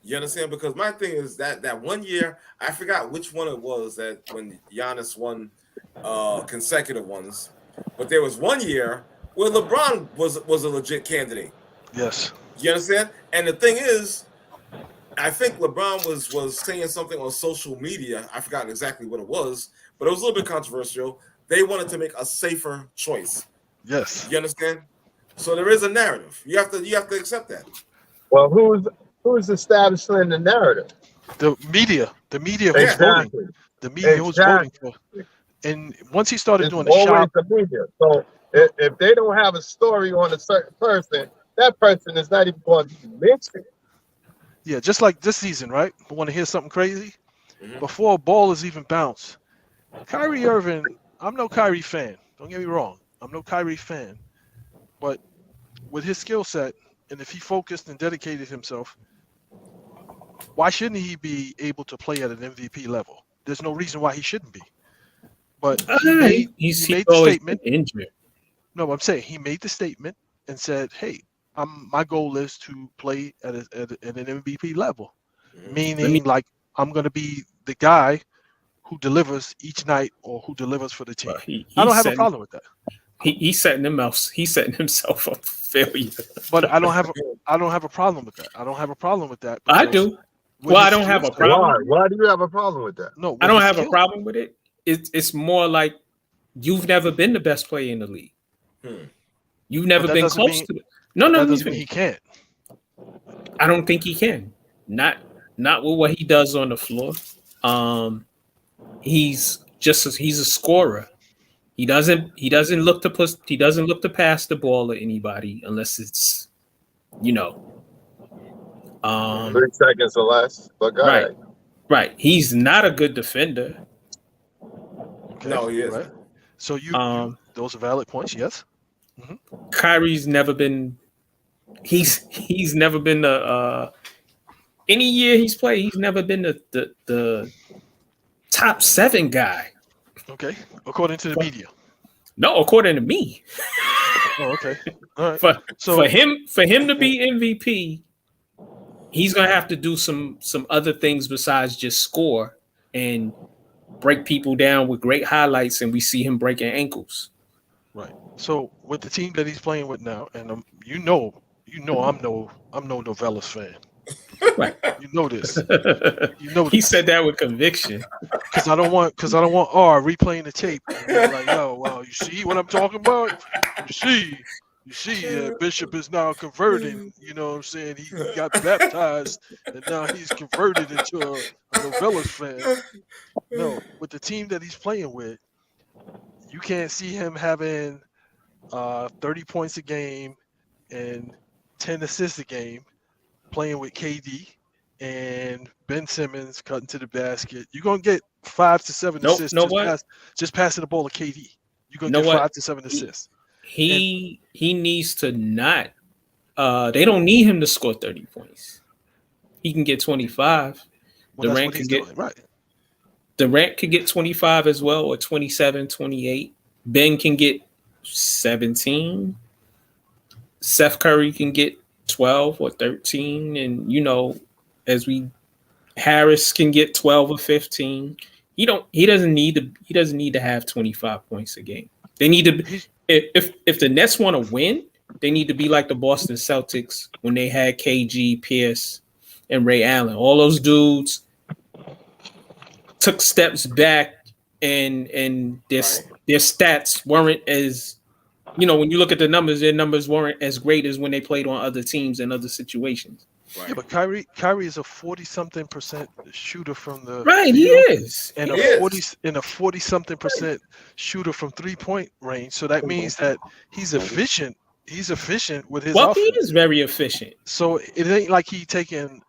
You understand? Because my thing is that 1 year, I forgot which one it was that when Giannis won consecutive ones, but there was 1 year where LeBron was a legit candidate. Yes. You understand? And the thing is, I think LeBron was saying something on social media. I forgot exactly what it was, but it was a little bit controversial. They wanted to make a safer choice. Yes. You understand? So there is a narrative. You have to accept that. Well, who's establishing the narrative? The media. The media was voting. The media was voting for. And once he started doing the shop, the media. So if they don't have a story on a certain person, that person is not even going to be mentioned. Yeah, just like this season, right? I want to hear something crazy. Mm-hmm. Before a ball is even bounced, Kyrie Irving, I'm no Kyrie fan. Don't get me wrong. I'm no Kyrie fan. But with his skill set, and if he focused and dedicated himself, why shouldn't he be able to play at an MVP level? There's no reason why he shouldn't be. But he made the statement. Injured. No, I'm saying he made the statement and said, hey, my goal is to play at an MVP level. Meaning, like, I'm going to be the guy who delivers each night or who delivers for the team. I don't have a problem with that. He's setting himself up for failure. But I don't have a problem with that. I don't have a problem with that. I do. Well, I don't have a problem. Why do you have a problem with that? No, I don't have a problem with it. It's more like you've never been the best player in the league. You've never been close to it. No, that doesn't mean he can't. I don't think he can. Not with what he does on the floor. He's a scorer. He doesn't look to pass the ball to anybody unless it's 3 seconds or less. But go ahead. Right. He's not a good defender. Okay. No, he isn't. Right. So you those are valid points, yes. Mm-hmm. Kyrie's never been. He's never been the. Any year he's played, he's never been the top 7 guy. Okay, according to the media. No, according to me. Oh, okay. All right. For him to be MVP, he's gonna have to do some other things besides just score and break people down with great highlights, and we see him breaking ankles. Right. So with the team that he's playing with now, and I'm no Novellas fan. Right. You know this. He said that with conviction. because I don't want R replaying the tape and being like, yo, well, you see what I'm talking about? You see, Bishop is now converting. You know what I'm saying? He got baptized, and now he's converted into a Novellas fan. No, with the team that he's playing with, you can't see him having 30 points a game and 10 assists a game, playing with KD and Ben Simmons cutting to the basket. You're gonna get 5 to 7 assists just passing the ball to KD. You're gonna get 5 to 7 assists. He needs to not. They don't need him to score 30 points. He can get 25. Well, Durant can get right. Durant could get 25 as well, or 27, 28. Ben can get 17. Seth Curry can get 12 or 13, and Harris can get 12 or 15. He doesn't need to have 25 points a game. They need to, if the Nets want to win, they need to be like the Boston Celtics when they had KG, Pierce, and Ray Allen. All those dudes took steps back, and their stats weren't as, when you look at the numbers, their numbers weren't as great as when they played on other teams in other situations. Right. Yeah, but Kyrie is a 40-something% shooter from the field, he is, and a 40-something% shooter from 3-point range. So that means that he's efficient. He's efficient with his offense. He is very efficient. So it ain't like he taking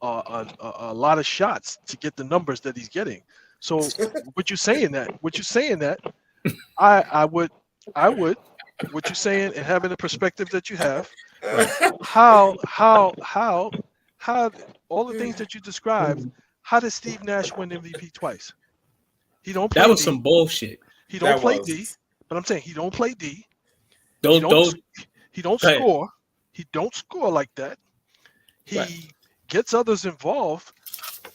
a lot of shots to get the numbers that he's getting. So what you're saying that I would what you're saying, and having the perspective that you have, how all the things that you described, how did Steve Nash win MVP twice? He don't play That was D. some bullshit. He don't play D, but I'm saying he don't play D. He don't score. He don't score like that. He gets others involved.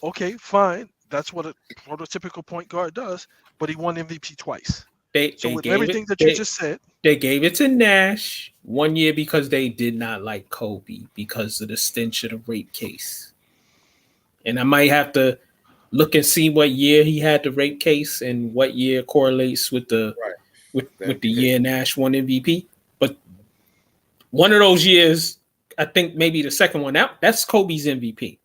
Okay, fine. That's what a prototypical point guard does, but he won MVP twice. With everything that you just said, they gave it to Nash one year because they did not like Kobe because of the stench of the rape case. And I might have to look and see what year he had the rape case and what year correlates with the year Nash won MVP. But one of those years, I think maybe the second one out, that's Kobe's MVP.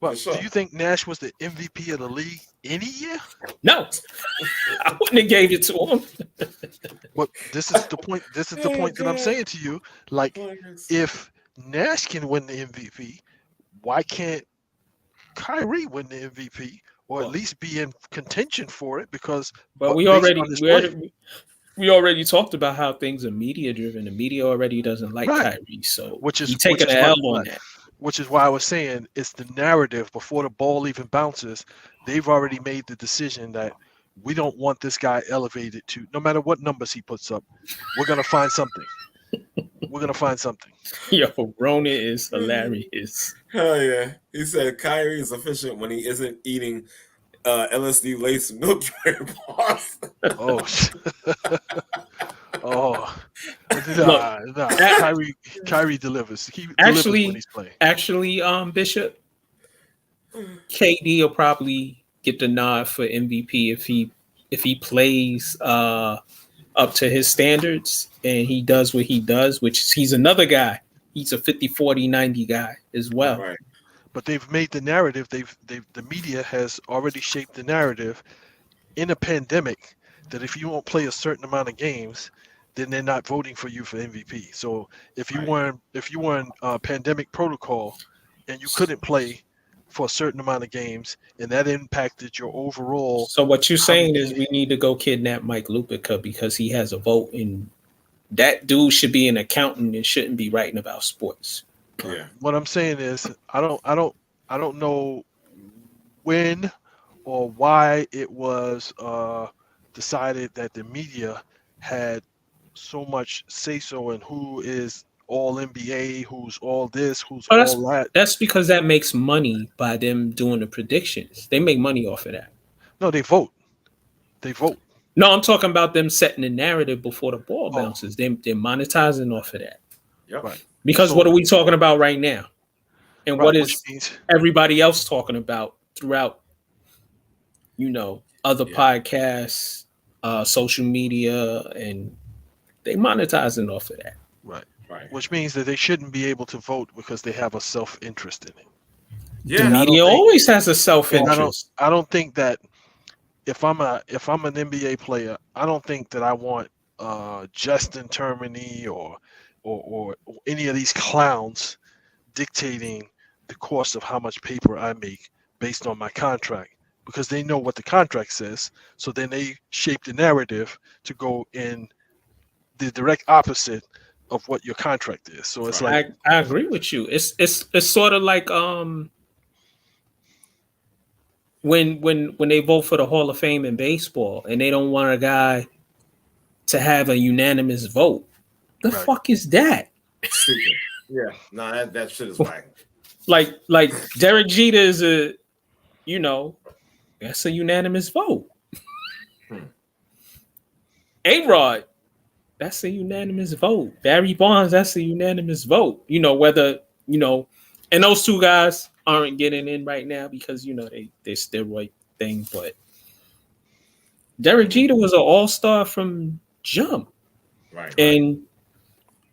Well, do you think Nash was the MVP of the league any year? No, I wouldn't have gave it to him. Well, this is the point. This is the point that I'm saying to you. Like, if Nash can win the MVP, why can't Kyrie win the MVP, or at least be in contention for it? Because we already talked about how things are media driven. The media already doesn't like Kyrie, so which is taking an L on that. Which is why I was saying it's the narrative before the ball even bounces. They've already made the decision that we don't want this guy elevated to, no matter what numbers he puts up, we're going to find something. We're going to find something. Yo, Ronan is hilarious. Hell yeah. He said Kyrie is efficient when he isn't eating LSD laced milk bars. Kyrie delivers. He delivers when he's playing. Actually, Bishop, KD will probably get the nod for MVP if he plays up to his standards and he does what he does, which is he's another guy. He's a 50-40-90 guy as well. Right. But they've made the narrative. The media has already shaped the narrative in a pandemic that if you won't play a certain amount of games, then they're not voting for you for MVP. So if you were in pandemic protocol and you couldn't play for a certain amount of games, and that impacted your overall. So what you're saying is we need to go kidnap Mike Lupica because he has a vote, and that dude should be an accountant and shouldn't be writing about sports. Yeah. What I'm saying is I don't know when or why it was decided that the media had so much say so in who is all NBA, who's all this, who's all that. That's because that makes money by them doing the predictions. They make money off of that. No, they vote. No, I'm talking about them setting the narrative before the ball bounces. They're monetizing off of that. Yep. Right. Because what are we talking about right now? And what is everybody else talking about throughout other podcasts, social media, and they monetizing off of that. Right. Which means that they shouldn't be able to vote because they have a self-interest in it. Yeah, the media always has a self-interest. I don't think that if I'm an NBA player, I don't think that I want Justin Termini or any of these clowns dictating the cost of how much paper I make based on my contract, because they know what the contract says. So then they shape the narrative to go in the direct opposite of what your contract is. So it's like I agree with you. It's sort of like when they vote for the Hall of Fame in baseball and they don't want a guy to have a unanimous vote. The fuck is that? Stupid. Yeah, no, that shit is whack. Like Derek Jeter is that's a unanimous vote. A-Rod, that's a unanimous vote. Barry Bonds, that's a unanimous vote. Whether and those two guys aren't getting in right now because they steroid thing, but Derek Jeter was an all-star from jump. Right. And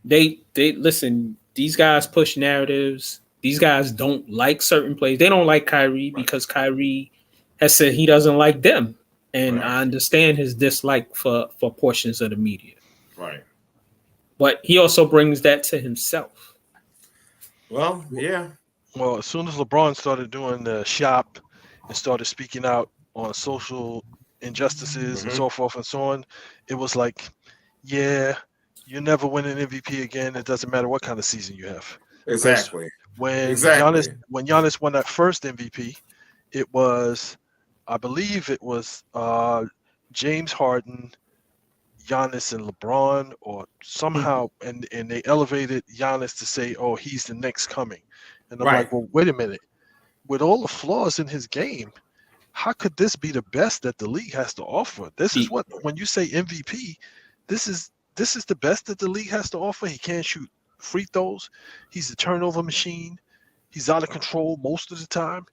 they listen, these guys push narratives. These guys don't like certain plays. They don't like Kyrie because Kyrie has said he doesn't like them. And I understand his dislike for portions of the media. Right. But he also brings that to himself. Well, yeah. Well, as soon as LeBron started doing the shop and started speaking out on social injustices and so forth and so on, it was like, yeah, you never win an MVP again. It doesn't matter what kind of season you have. Exactly. When Giannis won that first MVP, it was, I believe it was James Harden, Giannis, and LeBron, or somehow, and they elevated Giannis to say, oh, he's the next coming. And I'm like, well, wait a minute. With all the flaws in his game, how could this be the best that the league has to offer? This is what, when you say MVP, this is the best that the league has to offer. He can't shoot free throws. He's a turnover machine. He's out of control most of the time.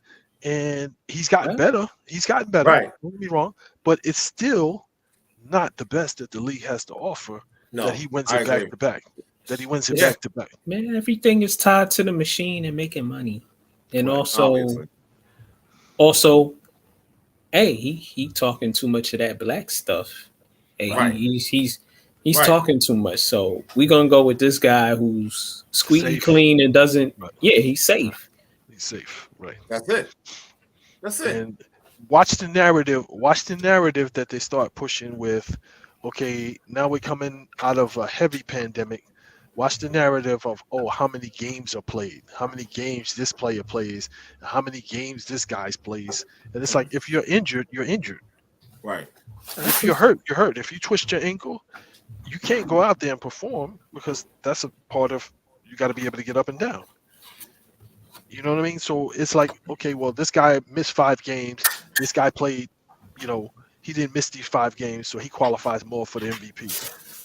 And he's gotten better. He's gotten better. Right. Don't get me wrong. But it's still not the best that the league has to offer. No, that he wins it back to back. That he wins it back to back. Man, everything is tied to the machine and making money. And also, hey, he talking too much of that black stuff. Hey, he's talking too much. So we're gonna go with this guy who's squeaky clean and doesn't. Yeah, he's safe. He's safe. Right. That's it. And watch the narrative that they start pushing with, okay, now we're coming out of a heavy pandemic. Watch the narrative of, oh, how many games are played, how many games this player plays, how many games this guy plays. And it's like, if you're injured, you're injured. Right. If you're hurt, you're hurt. If you twist your ankle, you can't go out there and perform because that's a part of, you got to be able to get up and down. You know what I mean? So it's like, okay, well, this guy missed 5 games. This guy played, he didn't miss these 5 games, so he qualifies more for the MVP.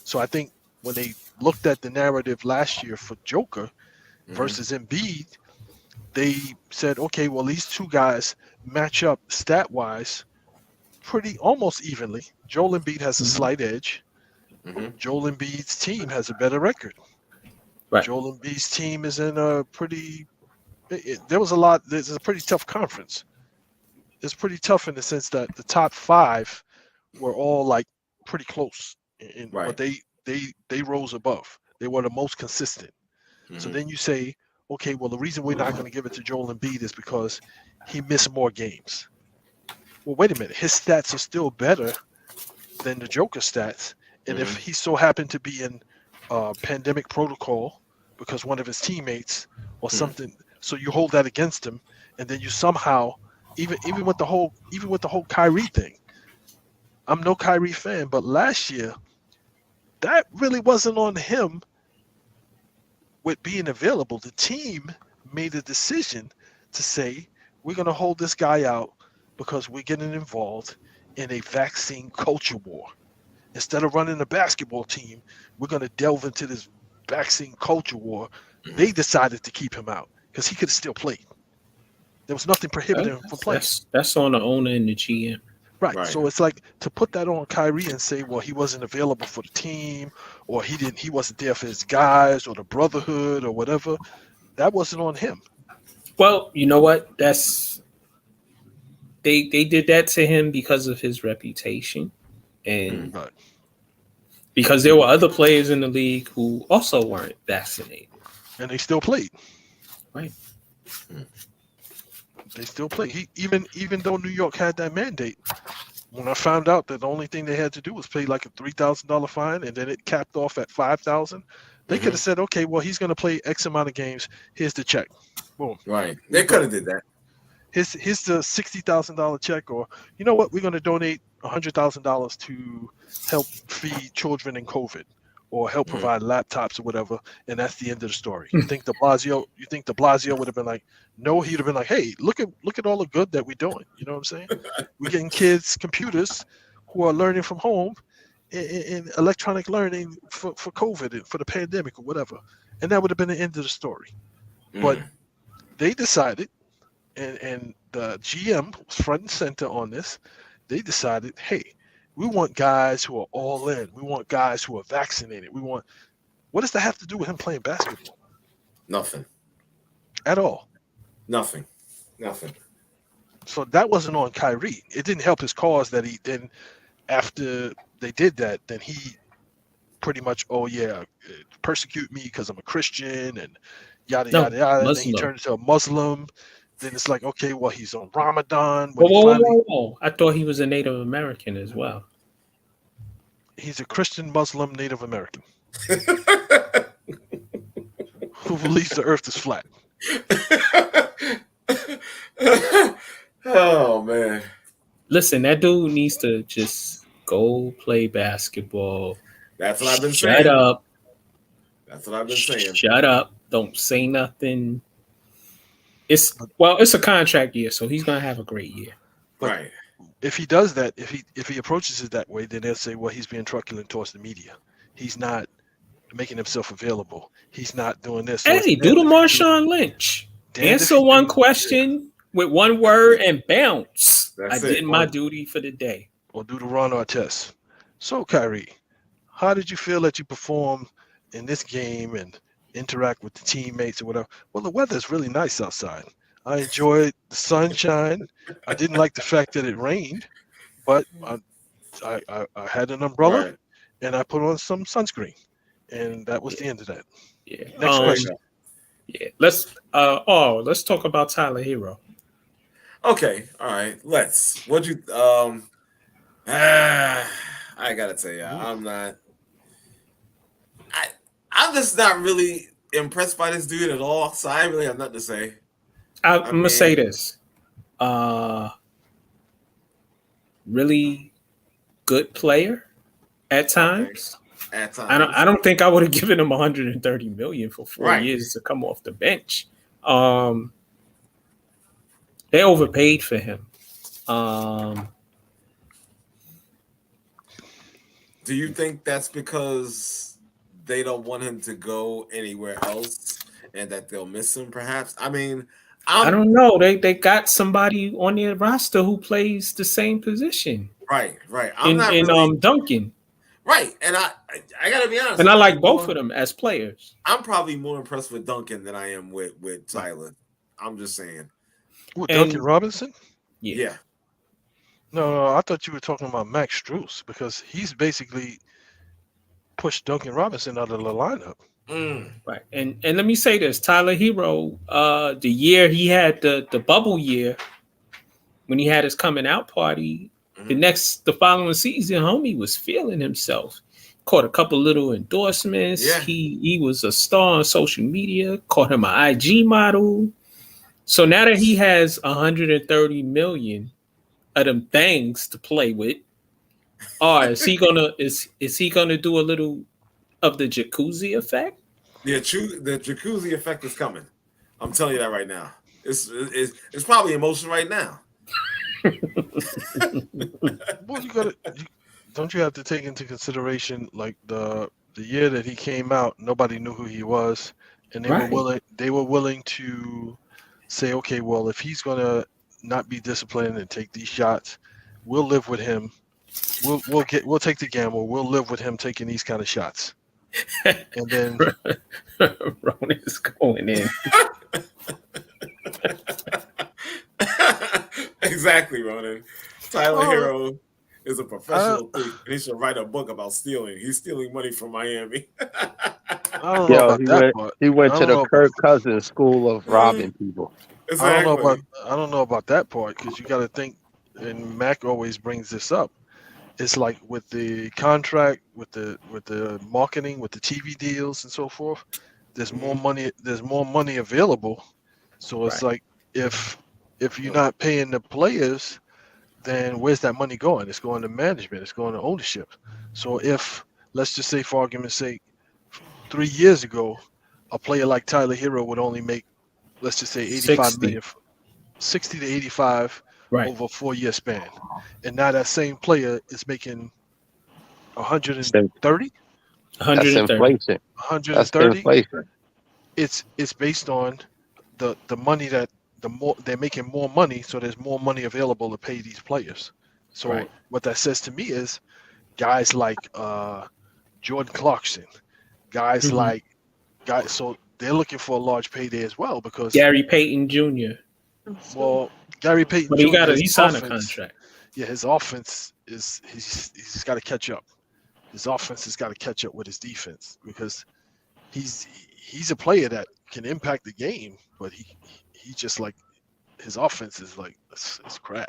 So I think when they looked at the narrative last year for Joker versus Embiid, they said, okay, well, these two guys match up stat-wise pretty almost evenly. Joel Embiid has a slight edge. Joel Embiid's team has a better record. Right. Joel Embiid's team is in a pretty there's a pretty tough conference. It's pretty tough in the sense that the top 5 were all like pretty close, but they rose above. They were the most consistent. So then you say, okay, well, the reason we're not going to give it to Joel Embiid is because he missed more games. Well, wait a minute. His stats are still better than the Joker stats. And if he so happened to be in pandemic protocol because one of his teammates or something, so you hold that against him, and then you somehow, even with the whole Kyrie thing, I'm no Kyrie fan, but last year, that really wasn't on him with being available. The team made a decision to say, we're going to hold this guy out because we're getting involved in a vaccine culture war. Instead of running a basketball team, we're going to delve into this vaccine culture war. They decided to keep him out because he could have still played. There was nothing prohibiting him from playing. That's on the owner and the GM. Right. So it's like to put that on Kyrie and say, well, he wasn't available for the team, or he wasn't there for his guys, or the brotherhood, or whatever. That wasn't on him. Well, you know what? They did that to him because of his reputation, and because there were other players in the league who also weren't vaccinated, and they still played. Right. They still play. Even though New York had that mandate, when I found out that the only thing they had to do was pay like a $3,000 fine, and then it capped off at $5,000, they could have said, okay, well, he's going to play X amount of games. Here's the check. Boom. Right. They could have did that. Here's the $60,000 check, or you know what? We're going to donate $100,000 to help feed children in COVID, or help provide laptops or whatever, and that's the end of the story. You think De Blasio would have been like, no? He'd have been like, hey, look at all the good that we're doing. You know what I'm saying? We're getting kids computers who are learning from home in electronic learning for COVID and for the pandemic or whatever, and that would have been the end of the story. But they decided, and the GM was front and center on this. They decided, hey, we want guys who are all in. We want guys who are vaccinated. What does that have to do with him playing basketball? Nothing. At all. Nothing. So that wasn't on Kyrie. It didn't help his cause that he then, after they did that, then he pretty much, persecute me because I'm a Christian and yada, yada, yada. And then he turned into a Muslim. Then it's like, okay, well, he's on Ramadan. Whoa. I thought he was a Native American as well. He's a Christian Muslim Native American who believes the earth is flat. Oh, man. Listen, that dude needs to just go play basketball. That's what I've been saying. Shut up. That's what I've been saying. Shut up. Don't say nothing. It's a contract year, so he's gonna have a great year. Right. If he does that, if he approaches it that way, then they'll say, well, he's being truculent towards the media. He's not making himself available. He's not doing this. Hey, do the Marshawn Lynch. Answer one question with one word and bounce. I did my duty for the day. Or do the Ron Artest. So, Kyrie, how did you feel that you performed in this game and interact with the teammates or whatever? Well, the weather is really nice outside. I enjoyed the sunshine. I didn't like the fact that it rained, but I had an umbrella and I put on some sunscreen, and that was the end of that. Yeah. Next question. Yeah. Let's talk about Tyler Herro. Okay. All right. What'd you I gotta tell you, I'm just not really impressed by this dude at all. So I really have nothing to say. I'm gonna say this. Really good player at times. Okay. At times. I don't think I would have given him 130 million for 4 years to come off the bench. They overpaid for him. Do you think that's because they don't want him to go anywhere else and that they'll miss him, perhaps? I mean, I don't know. They got somebody on their roster who plays the same position. Right. Duncan. Right. And I gotta be honest. And I like both of them as players. I'm probably more impressed with Duncan than I am with Tyler. I'm just saying. Duncan Robinson? Yeah. No, I thought you were talking about Max Strus, because he's basically pushed Duncan Robinson out of the lineup. Right. And let me say this, Tyler Herro, the year he had the bubble year, when he had his coming out party, the following season, homie was feeling himself. Caught a couple little endorsements. Yeah. He was a star on social media, caught him an IG model. So now that he has 130 million of them things to play with, is he gonna do a little of the jacuzzi effect? The jacuzzi effect is coming. I'm telling you that right now. It's probably emotional right now. Well, don't you have to take into consideration, like the year that he came out, nobody knew who he was, and they were willing to say, okay, well, if he's gonna not be disciplined and take these shots, we'll live with him. We'll take the gamble. We'll live with him taking these kind of shots. And then Ron is going in. Exactly, Ronan. Tyler Herro is a professional thief. He should write a book about stealing. He's stealing money from Miami. I don't know about that part. He went to the Kirk Cousins school of robbing people. Exactly. I don't know about that part, because you got to think, and Mac always brings this up. It's like with the contract, with the marketing, with the TV deals and so forth. There's more money. There's more money available. So it's like if you're not paying the players, then where's that money going? It's going to management. It's going to ownership. So if, let's just say, for argument's sake, 3 years ago, a player like Tyler Herro would only make, let's just say, 85 million, 60 to 85 over a 4-year span, and now that same player is making 130. That's inflation. 130. That's inflation. It's based on the money that the more they're making more money, so there's more money available to pay these players. So what that says to me is guys like Jordan Clarkson, guys so they're looking for a large payday as well, because Gary Payton Jr. Well, Gary Payton, but he signed a contract. Yeah, his offense is he's got to catch up. His offense has got to catch up with his defense, because he's a player that can impact the game, but he just like his offense is like it's crap.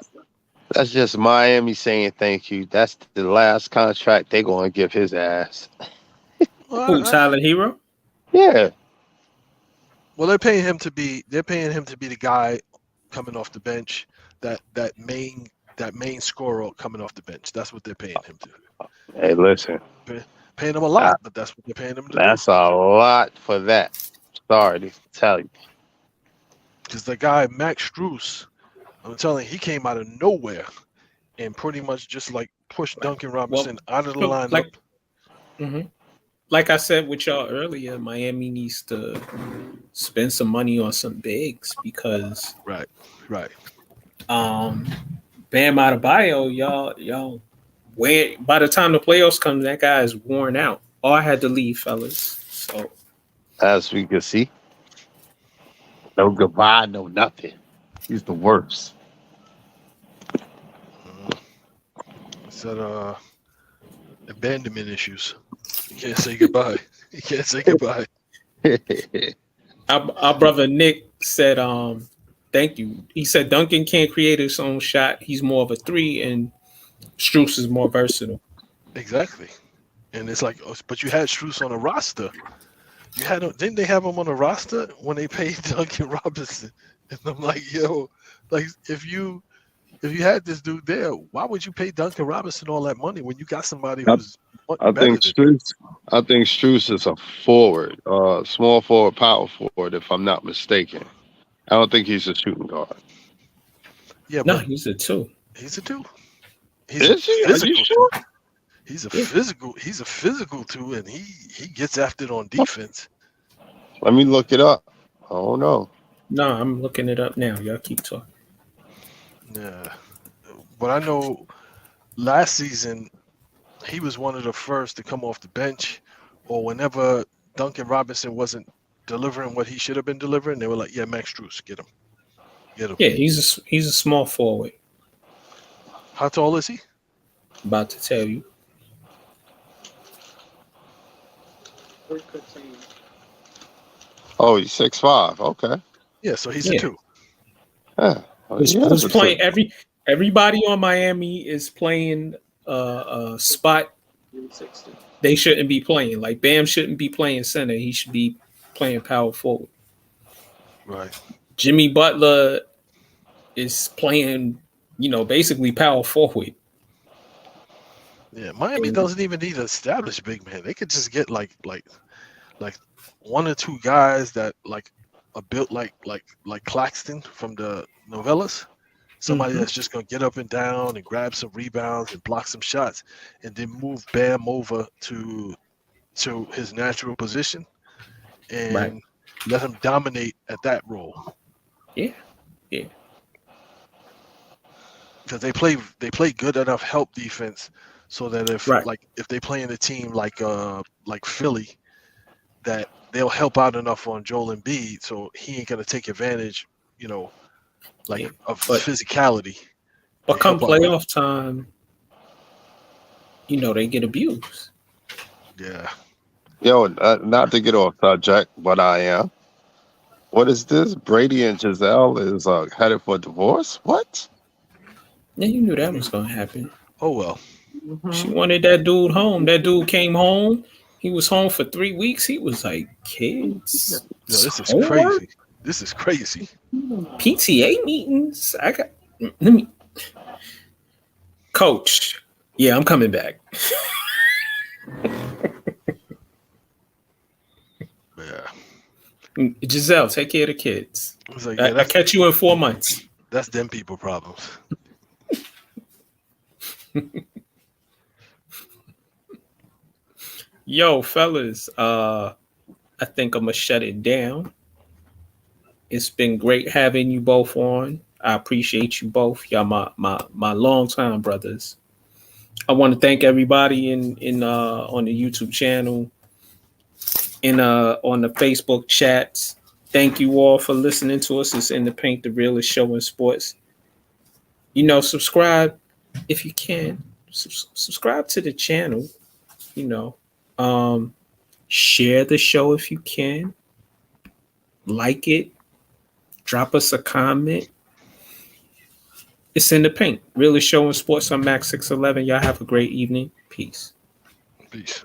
That's just Miami saying thank you. That's the last contract they're going to give his ass. Who, Tyler Herro? Yeah. Well, they're paying him to be the guy coming off the bench, that main scorer coming off the bench. That's what they're paying him to. Hey, listen. Paying him a lot, but that's what they're paying him to. That's a lot for that. Sorry to tell you. Because the guy Max Strus, I'm telling you, he came out of nowhere and pretty much just like pushed Duncan Robinson out of the lineup. Like I said with y'all earlier, Miami needs to spend some money on some bigs, because right. Bam Adebayo, y'all where by the time the playoffs come, that guy is worn out. Or I had to leave, fellas. So as we can see, no goodbye, no nothing. He's the worst. Said abandonment issues. You can't say goodbye. You can't say goodbye. Our brother Nick said, thank you. He said Duncan can't create his own shot. He's more of a 3, and Strus is more versatile. Exactly. And it's like, but you had Strus on a roster. Didn't they have him on a roster when they paid Duncan Robinson? And I'm like, yo, like if you had this dude there, why would you pay Duncan Robinson all that money when you got somebody who's I think Strus is a forward, small forward, power forward, if I'm not mistaken. I don't think he's a shooting guard. Yeah, no, he's a 2. He's a 2. Is he? Are you sure? He's a physical 2, and he gets after it on defense. Let me look it up. I don't know. No, I'm looking it up now. Y'all keep talking. Yeah, but I know last season he was one of the first to come off the bench, or whenever Duncan Robinson wasn't delivering what he should have been delivering, they were like, "Yeah, Max Strus, get him." Yeah, he's a small forward. How tall is he? About to tell you. Oh, he's 6'5". Okay. Yeah, so he's a 2. Yeah. Who's playing everybody on Miami is playing a spot they shouldn't be playing. Like Bam shouldn't be playing center. He should be playing power forward. Right. Jimmy Butler is playing, basically power forward. Yeah, Miami doesn't even need an established big man. They could just get like 1 or 2 guys that like are built like Claxton from the Novellas. Somebody that's just gonna get up and down and grab some rebounds and block some shots, and then move Bam over to his natural position and let him dominate at that role. Yeah. because they play good enough help defense so that if they play in a team like Philly, that they'll help out enough on Joel Embiid, so he ain't gonna take advantage, of physicality. But come playoff time, they get abused. Yeah. Yo, not to get off subject, but I am. What is this? Brady and Giselle is headed for divorce? What? Yeah, you knew that was gonna happen. Oh well. She wanted that dude home. That dude came home. He was home for 3 weeks. He was like, kids. No, this is crazy. This is crazy. PTA meetings. Let me. Coach. Yeah, I'm coming back. Yeah. Giselle, take care of the kids. Like, I catch you in 4 months. That's them people problems. Yo, fellas, I think I'm gonna shut it down. It's been great having you both on. I appreciate you both. Y'all my longtime brothers. I want to thank everybody in on the YouTube channel, on the Facebook chats. Thank you all for listening to us. It's In the Paint, the realest show in sports. Subscribe if you can. Subscribe to the channel. Share the show if you can. Like it. Drop us a comment. It's In the Paint, realest show in sports. I'm Max 611. Y'all have a great evening. Peace. Peace.